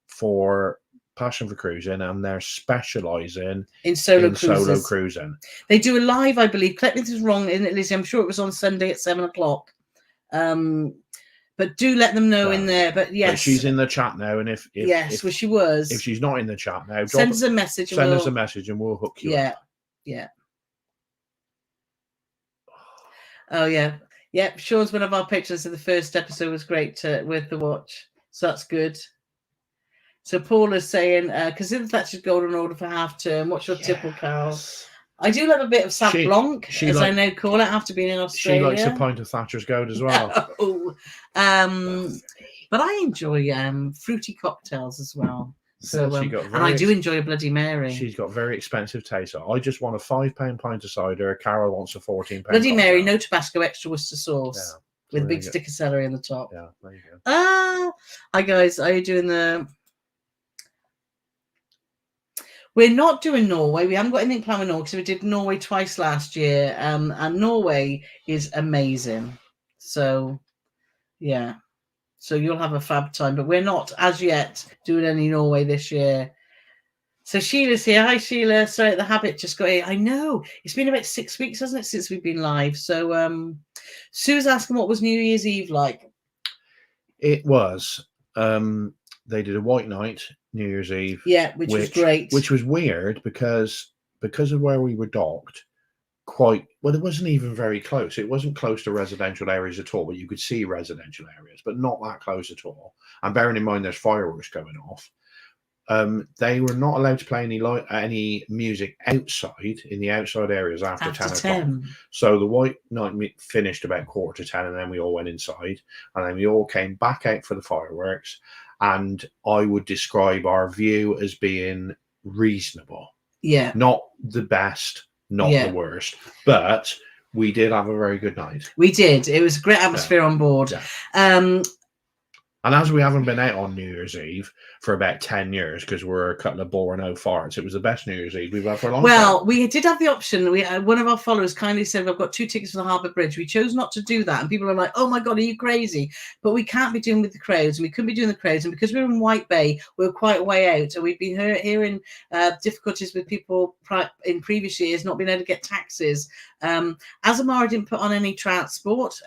for Passion for Cruising, and they're specialising in solo cruising. They do a live, I believe. Correct me if this is wrong, isn't it, Lizzie? I'm sure it was on Sunday at 7:00. But do let them know in there. But yes, she's in the chat now, and if she was. If she's not in the chat now, send us a message. Send us a message, and we'll hook you up. Yeah. Oh yeah. Sean's one of our pictures of the first episode was great with the watch, so that's good. So Paul is saying, consider Thatcher's golden order for half term. What's your tipple, Carole? I do love a bit of Sauv Blanc, I now call it, after being in Australia. She likes a pint of Thatcher's Gold as well. But I enjoy fruity cocktails as well. So, and I do enjoy a Bloody Mary. She's got very expensive taste. I just want a £5 pint of cider. Carole wants a £14 Bloody Mary, no Tabasco, extra Worcester sauce with a big stick of celery in the top. Yeah, there you go. Hi guys, are you doing the... We're not doing Norway. We haven't got anything planned with Norway because we did Norway twice last year. And Norway is amazing. So, yeah. So you'll have a fab time. But we're not, as yet, doing any Norway this year. So Sheila's here. Hi, Sheila. Sorry, the habit just got here. I know. It's been about 6 weeks, hasn't it, since we've been live. So Sue's asking what was New Year's Eve like? It was... they did a white night, New Year's Eve. Yeah, which was great. Which was weird because because of where we were docked, quite well, it wasn't even very close. It wasn't close to residential areas at all, but you could see residential areas, but not that close at all. And bearing in mind there's fireworks going off, they were not allowed to play any music outside in the outside areas after 10 o'clock. So the white night finished about 9:45, and then we all went inside, and then we all came back out for the fireworks. And I would describe our view as being reasonable. Yeah, not the best, not the worst, but we did have a very good night. We did. It was a great atmosphere on board. Yeah. And as we haven't been out on New Year's Eve for about 10 years because we're a couple of boring old farts, it was the best New Year's Eve we've had for a long time. Well, we did have the option. One of our followers kindly said, I've got 2 tickets for the Harbour Bridge. We chose not to do that. And people are like, oh my God, are you crazy? But we can't be doing with the crowds. And we couldn't be doing the crowds. And because we were in White Bay, we were quite a way out. And we've been hearing difficulties with people in previous years not being able to get taxis. Azamara didn't put on any transport,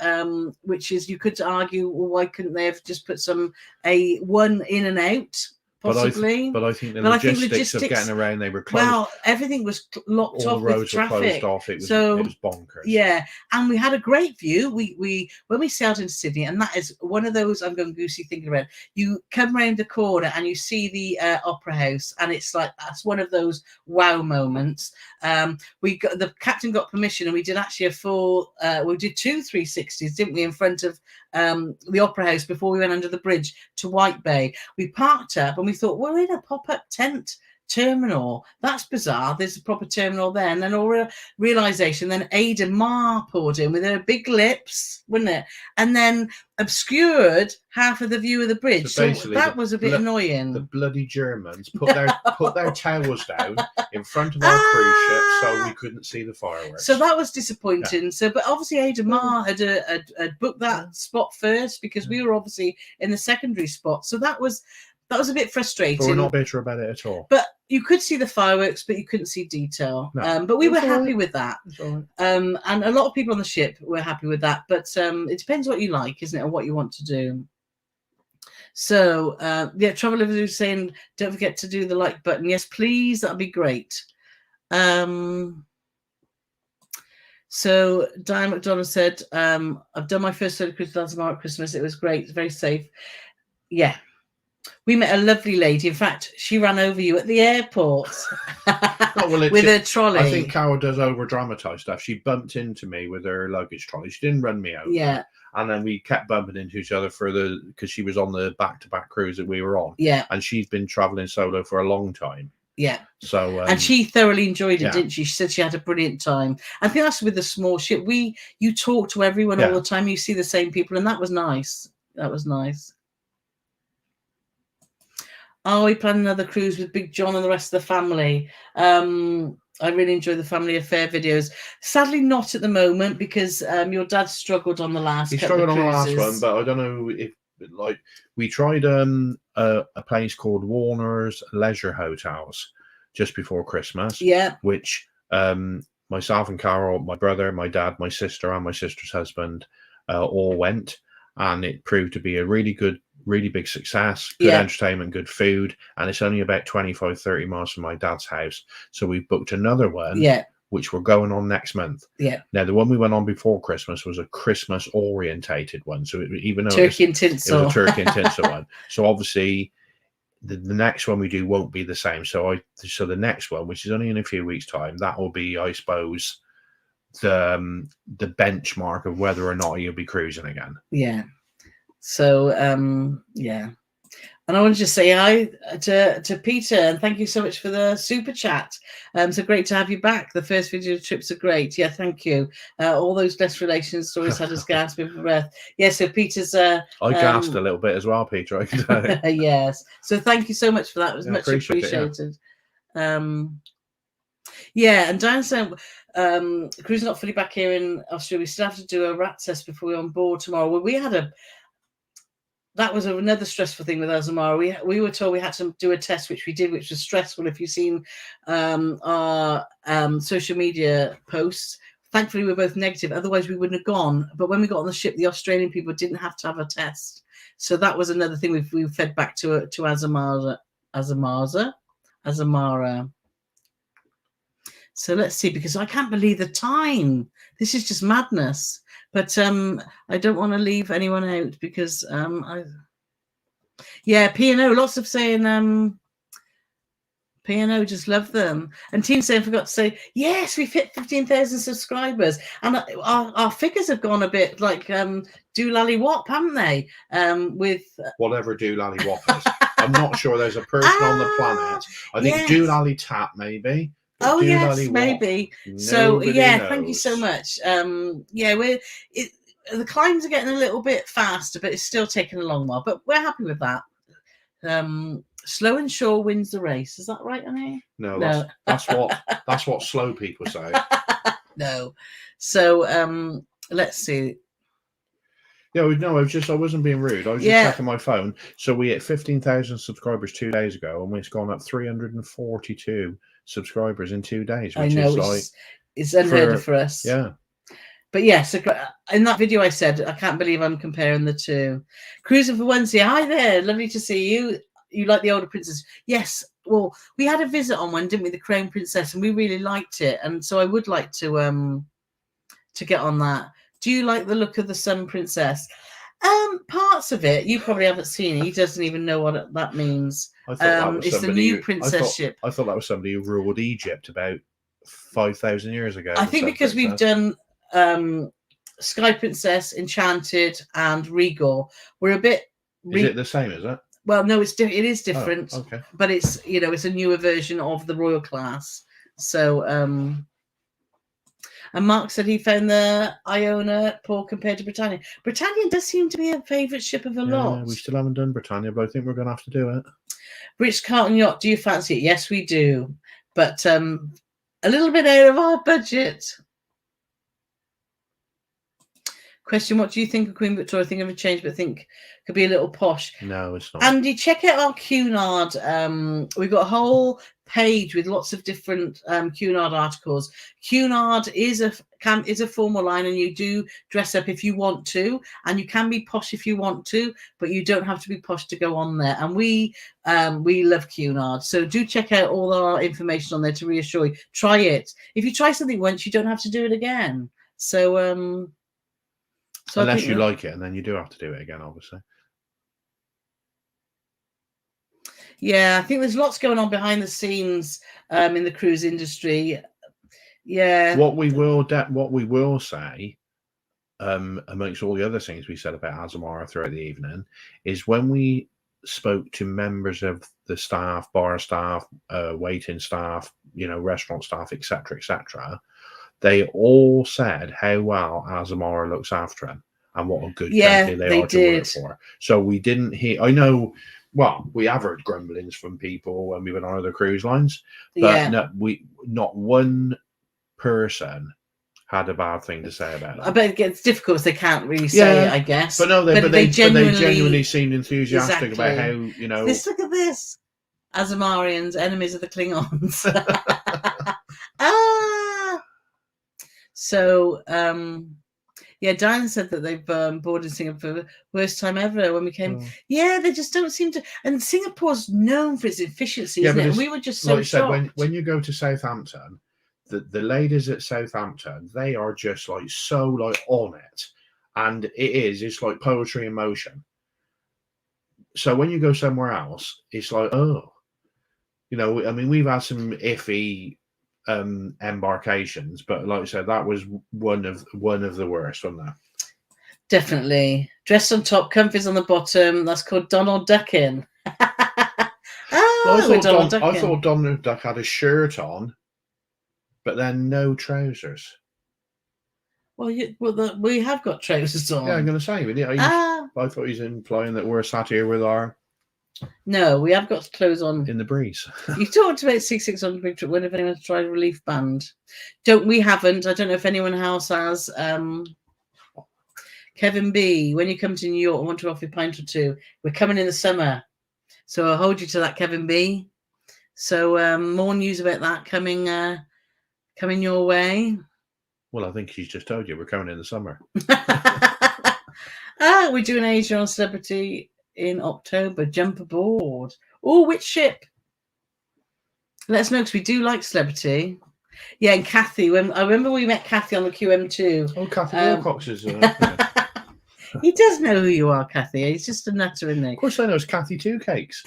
which is, you could argue, well, why couldn't they have just put a one in and out? Possibly, but I think the logistics of getting around, they were closed. Well, everything was locked off. All the roads were closed off. It was bonkers. Yeah, and we had a great view. We when we sailed into Sydney, and that is one of those I'm going goosey thinking about. You come round the corner and you see the Opera House, and it's like that's one of those wow moments. The captain got permission, and we did actually a full. We did 2 360s, didn't we, in front of the Opera House before we went under the bridge to White Bay. We parked up and we thought, we're in a pop-up tent terminal. That's bizarre. There's a proper terminal there. And then all realization, then Ada Mar poured in with her big lips, wouldn't it? And then obscured half of the view of the bridge. So that was a bit annoying. The bloody Germans put their towels down in front of our cruise ship so we couldn't see the fireworks. So that was disappointing. Yeah. So, but obviously Ada Mar had booked that spot first because we were obviously in the secondary spot. So that was a bit frustrating. But we're not bitter about it at all. But you could see the fireworks, but you couldn't see detail. No. But we were happy with that. And a lot of people on the ship were happy with that. But it depends what you like, isn't it, and what you want to do. So, Travel Livers is saying, don't forget to do the like button. Yes, please. That'd be great. So Diane McDonald said, I've done my first solo cruise with Azamara at Christmas. It was great. Very safe. Yeah. We met a lovely lady. In fact, she ran over you at the airport with her trolley. I think Carole does over-dramatise stuff. She bumped into me with her luggage trolley. She didn't run me over. Yeah. And then we kept bumping into each other because she was on the back-to-back cruise that we were on. Yeah. And she's been travelling solo for a long time. Yeah. So and she thoroughly enjoyed it, didn't she? She said she had a brilliant time. I think that's with the small ship. You talk to everyone all the time. You see the same people, and that was nice. That was nice. Oh, we planned another cruise with Big John and the rest of the family. I really enjoy the family affair videos. Sadly, not at the moment because your dad struggled on the last. He struggled on the last one, but I don't know if we tried a place called Warner's Leisure Hotels just before Christmas. Yeah, which myself and Carole, my brother, my dad, my sister, and my sister's husband all went, and it proved to be a really big success, good entertainment, good food, and it's only about 25-30 miles from my dad's house. So we've booked another one, which we're going on next month. Yeah. Now the one we went on before Christmas was a Christmas orientated one, so even though turkey and tinsel, it was a turkey and tinsel one. So obviously the next one we do won't be the same. So the next one, which is only in a few weeks' time, that will be, I suppose, the benchmark of whether or not you'll be cruising again. Yeah. So, and I want to just say hi to Peter, and thank you so much for the super chat. So great to have you back. The first video trips are great. Yeah, thank you. All those best relations stories had us gasping for breath. Yeah, so Peter's... I gasped a little bit as well, Peter. I can tell you. Yes. So thank you so much for that. It was much appreciated. And Diane said, cruising not fully back here in Australia. We still have to do a rat test before we're on board tomorrow. Well, we had that was another stressful thing with Azamara. We were told we had to do a test, which we did, which was stressful. If you've seen our social media posts, thankfully we're both negative. Otherwise we wouldn't have gone. But when we got on the ship, the Australian people didn't have to have a test. So that was another thing we've fed back to Azamara. So let's see, because I can't believe the time. This is just madness. But I don't want to leave anyone out because P&O, lots of saying P&O just love them. And Team saying, forgot to say, yes, we've hit 15,000 subscribers. And our figures have gone a bit like doolally wop, haven't they? With whatever doolally wop is. I'm not sure there's a person on the planet. I think doolally tap, maybe. Oh, yes, maybe. So, thank you so much. The climbs are getting a little bit faster, but it's still taking a long while. But we're happy with that. Slow and sure wins the race. Is that right, Annie? No, that's what slow people say. No. So let's see. Yeah, no, I wasn't being rude. I was just checking my phone. So we hit 15,000 subscribers 2 days ago, and it's gone up 342 subscribers in 2 days. Which is like it's unheard of for us. Yeah. But yes, in that video I said, I can't believe I'm comparing the two. Cruising for Wednesday. Hi there, lovely to see you. You like the older princess? Yes. Well, we had a visit on one, didn't we? The Crown Princess, and we really liked it. And so I would like to get on that. Do you like the look of the Sun Princess? Parts of it. You probably haven't seen it. He doesn't even know what that means. I thought that was it's the new princess ship. I thought that was somebody who ruled Egypt about 5,000 years ago. I think because we've done Sky Princess, Enchanted, and Regal. We're a bit. Is it the same? Is it? Well, no, it is different. Oh, okay. But it's it's a newer version of the royal class. So and Mark said he found the Iona poor compared to Britannia. Britannia does seem to be a favourite ship of a lot. We still haven't done Britannia, but I think we're going to have to do it. Rich Carlton Yacht, do you fancy it? Yes, we do. But a little bit out of our budget. Question, what do you think of Queen Victoria? Think of a change, but think could be a little posh. No, it's not. Andy, check out our Cunard. We've got a whole page with lots of different Cunard articles. Cunard is a formal line, and you do dress up if you want to, and you can be posh if you want to, but you don't have to be posh to go on there. And we love Cunard, so do check out all our information on there to reassure you. Try it. If you try something once, you don't have to do it again. So unless you like it, and then you do have to do it again, obviously. Yeah, I think there's lots going on behind the scenes in the cruise industry. Yeah. What we will say, amongst all the other things we said about Azamara throughout the evening, is when we spoke to members of the staff, bar staff, waiting staff, restaurant staff, etc., they all said how well Azamara looks after him and what a good company they are to work for. So we didn't hear. I know. Well, we have heard grumblings from people when we went on other cruise lines, but not one person had a bad thing to say about it. I bet it gets difficult because they can't really say it, I guess. But no, they genuinely seemed enthusiastic about how, Look at this. Azamarians, enemies of the Klingons. So, Diane said that they've boarded Singapore for the worst time ever when we came. Oh. Yeah, they just don't seem to. And Singapore's known for its efficiency, isn't it? And we were just so shocked. When you go to Southampton, the ladies at Southampton, they are just so on it, and it's like poetry in motion. So when you go somewhere else, it's like, we've had some iffy embarkations, but like I said, that was one of the worst, wasn't that? Definitely. Dress on top, comfies on the bottom. That's called Donald Ducking. I thought Donald Duck had a shirt on, but then no trousers. Well, we have got trousers on. Yeah, I'm going to say. I thought he's implying that we're sat here with our. No, we have got clothes on in the breeze. You talked about 6600 Big Trip. When have anyone tried a relief band? We haven't. I don't know if anyone else has. Kevin B, when you come to New York, I want to offer you a pint or two. We're coming in the summer, so I'll hold you to that, Kevin B. So more news about that coming your way. Well, I think he's just told you we're coming in the summer. We're doing Asia on Celebrity in October. Jump aboard. Oh, which ship? Let us know, because we do like Celebrity. Yeah, and Kathy. When I remember we met Kathy on the QM2. Oh, Kathy Wilcox is. Yeah. He does know who you are, Kathy. He's just a nutter, isn't he? Of course, I know it's Kathy Two Cakes.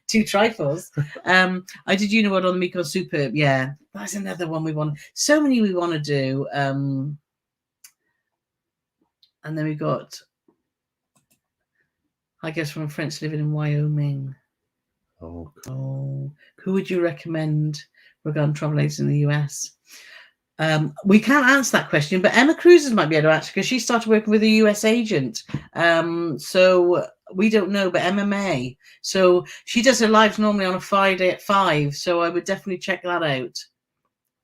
Two trifles. I did you know what on the Mekong Superb? Yeah, that's another one we want. So many we want to do. And then we got, I guess, from French living in Wyoming. Oh, who would you recommend regarding travel agents in the US? We can't answer that question, but Emma Cruises might be able to answer because she started working with a US agent. So we don't know, but Emma may. So she does her lives normally on a Friday at 5. So I would definitely check that out.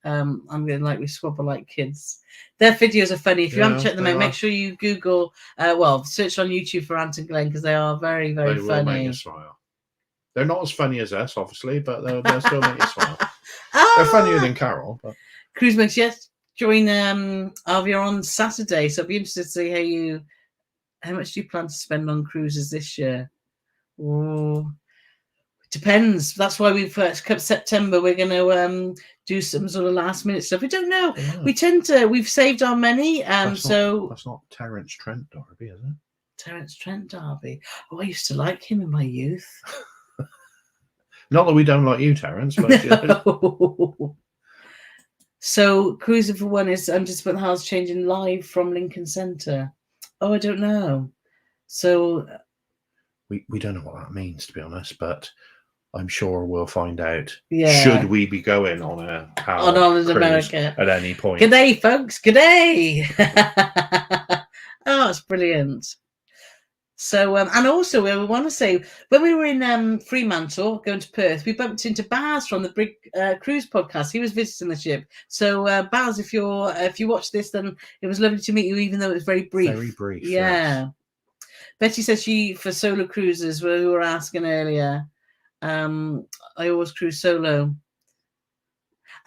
I'm going like we swabble like kids. Their videos are funny. If you haven't checked them out, make sure you Google, search on YouTube for Ant and Glenn because they are very, very funny. They will make you smile. They're not as funny as us, obviously, but they'll still make you smile. They're funnier than Carole. But... Cruise Mates, yes. Join Avia on Saturday, so I'd be interested to see how much do you plan to spend on cruises this year? Oh, it depends. That's why we've September. We're going to do some sort of last minute stuff. We don't know. Yeah. We've saved our money. That's not Terence Trent D'Arby, is it? Terence Trent D'Arby. Oh, I used to like him in my youth. Not that we don't like you, Terence, but no. So Cruising for One is Undisputed House changing live from Lincoln Center. Oh, I don't know. So we don't know what that means, to be honest, but I'm sure we'll find out. Yeah. Should we be going on a Holland America at any point? Good day, folks. Good day. Oh, it's brilliant. So, and also we want to say, when we were in Fremantle, going to Perth, we bumped into Baz from the Big Cruise podcast. He was visiting the ship. So, Baz, if you watch this, then it was lovely to meet you, even though it was very brief. Very brief. Yeah. Yes. Betty says she, for solo cruises, we were asking earlier, I always cruise solo.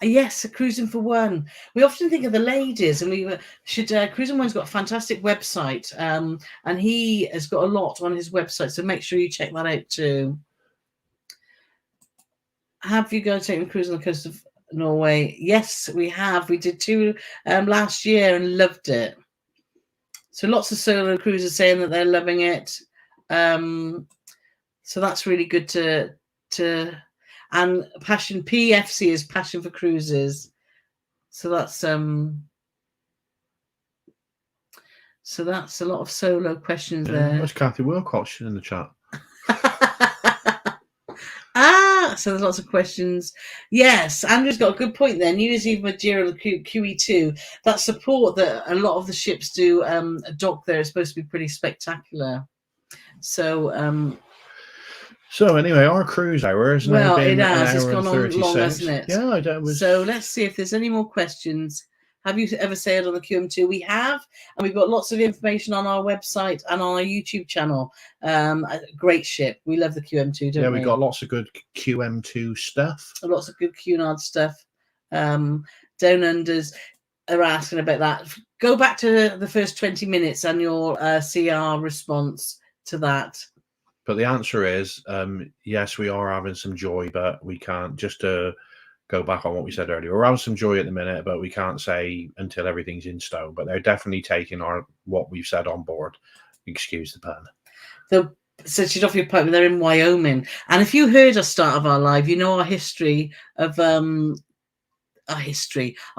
Yes, Cruising for One. We often think of the ladies, and we should. Cruising One's got a fantastic website, and he has got a lot on his website. So make sure you check that out too. Have you taken a cruise on the coast of Norway? Yes, we have. We did 2 last year and loved it. So lots of solo cruisers saying that they're loving it. So that's really good to. And Passion PFC is Passion for Cruises. So that's a lot of solo questions there. That's Kathy Wilcox in the chat. So there's lots of questions. Yes, Andrew's got a good point there. New Year's Eve Madeira, the QE2, that support that a lot of the ships do dock there is supposed to be pretty spectacular. So anyway, our cruise hour has now been it has. an hour It's gone and 36. on long, hasn't it? Yeah, I don't. So let's see if there's any more questions. Have you ever sailed on the QM2? We have, and we've got lots of information on our website and on our YouTube channel. A great ship. We love the QM2, don't we? Yeah, we've got lots of good QM2 stuff. Lots of good Cunard stuff. Down Unders are asking about that. Go back to the first 20 minutes and you'll see our response to that. But the answer is, yes, we are having some joy, but we can't, just to go back on what we said earlier, we're having some joy at the minute, but we can't say until everything's in stone. But they're definitely taking what we've said on board. Excuse the pun. So she's off your pipe, they're in Wyoming. And if you heard us start of our live, you know our history of our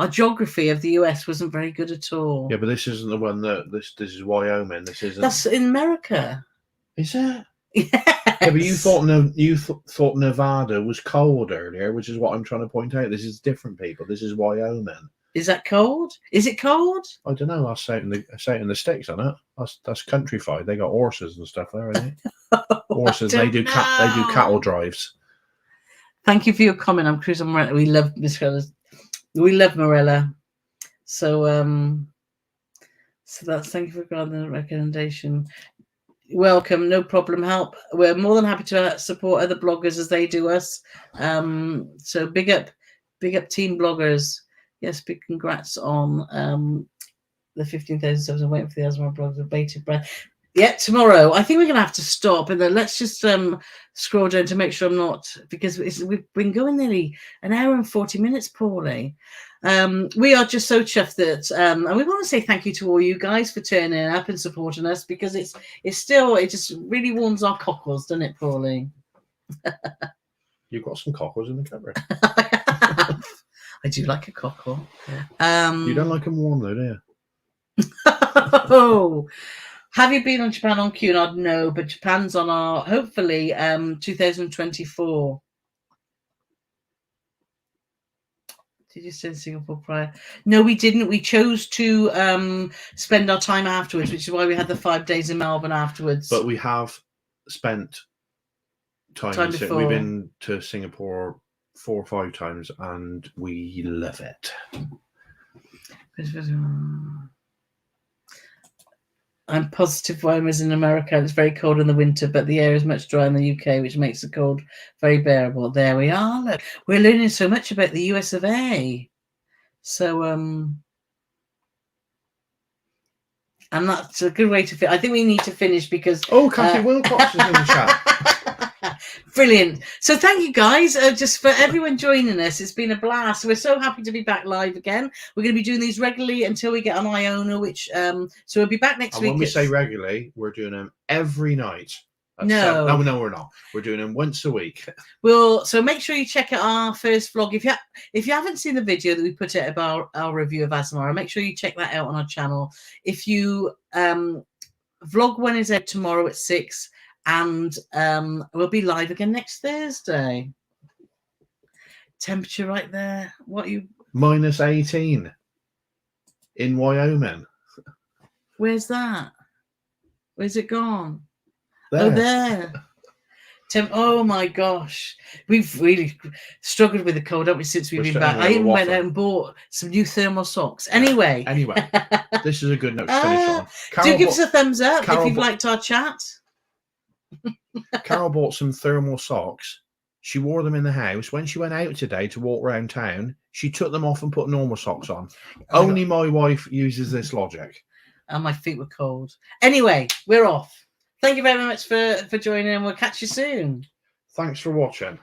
geography of the US wasn't very good at all. Yeah, but this isn't the one this is Wyoming. This isn't. That's in America. Is it? Yes. Yeah, but you thought Nevada was cold earlier, which is what I'm trying to point out. This is different, people. This is Wyoming. Is that cold? Is it cold? I don't know. I'll say it in the sticks, on it. That's countrified. They got horses and stuff there, isn't it? Horses. They do cattle drives. Thank you for your comment. I'm Cruising Morella. We love Miss Morella. We love Morella. So that's thank you for the recommendation. Welcome, no problem. Help. We're more than happy to support other bloggers as they do us. So big up team bloggers. Yes, big congrats on the 15,000 subs. I'm waiting for the Azamara blogs with bated breath. Yeah, tomorrow. I think we're going to have to stop, and then let's just scroll down to make sure I'm not, because we've been going nearly an hour and 40 minutes, Paulie. We are just so chuffed that, and we want to say thank you to all you guys for turning up and supporting us, because it just really warms our cockles, doesn't it, Paulie? You've got some cockles in the cupboard. I do like a cockle. You don't like them warm though, do you? Oh. Have you been on Japan on Cunard? No, but Japan's on our, hopefully, 2024. Did you say Singapore prior? No, we didn't. We chose to spend our time afterwards, which is why we had the 5 days in Melbourne afterwards. But we have spent time before. We've been to Singapore 4 or 5 times, and we love it. I'm positive when I was in America, it's very cold in the winter, but the air is much drier in the UK, which makes the cold very bearable. There we are. Look, we're learning so much about the US of A. So, and that's a good way to I think we need to finish because... Oh, Kathy Wilcox is in the chat. Brilliant. So thank you guys just for everyone joining us. It's been a blast. We're so happy to be back live again. We're going to be doing these regularly until we get on Iona, which so we'll be back next week. When we say regularly, we're doing them every night. No, we're not. We're doing them once a week. So make sure you check out our first vlog. If you haven't seen the video that we put out about our review of Azamara, make sure you check that out on our channel. If you vlog 1 is out tomorrow at 6. And we'll be live again next Thursday. Temperature right there. What are you? Minus 18 in Wyoming. Where's that? Where's it gone? There. Oh, there. Oh my gosh. We've really struggled with the cold, haven't we, since we've been back? I even went out and bought some new thermal socks. Anyway. This is a good note to finish on. Do give us a thumbs up if you've liked our chat. Carole bought some thermal socks. She wore them in the house. When she went out today to walk around town, she took them off and put normal socks on. Only my wife uses this logic. And my feet were cold. Anyway, we're off. Thank you very much for joining, and we'll catch you soon. Thanks for watching.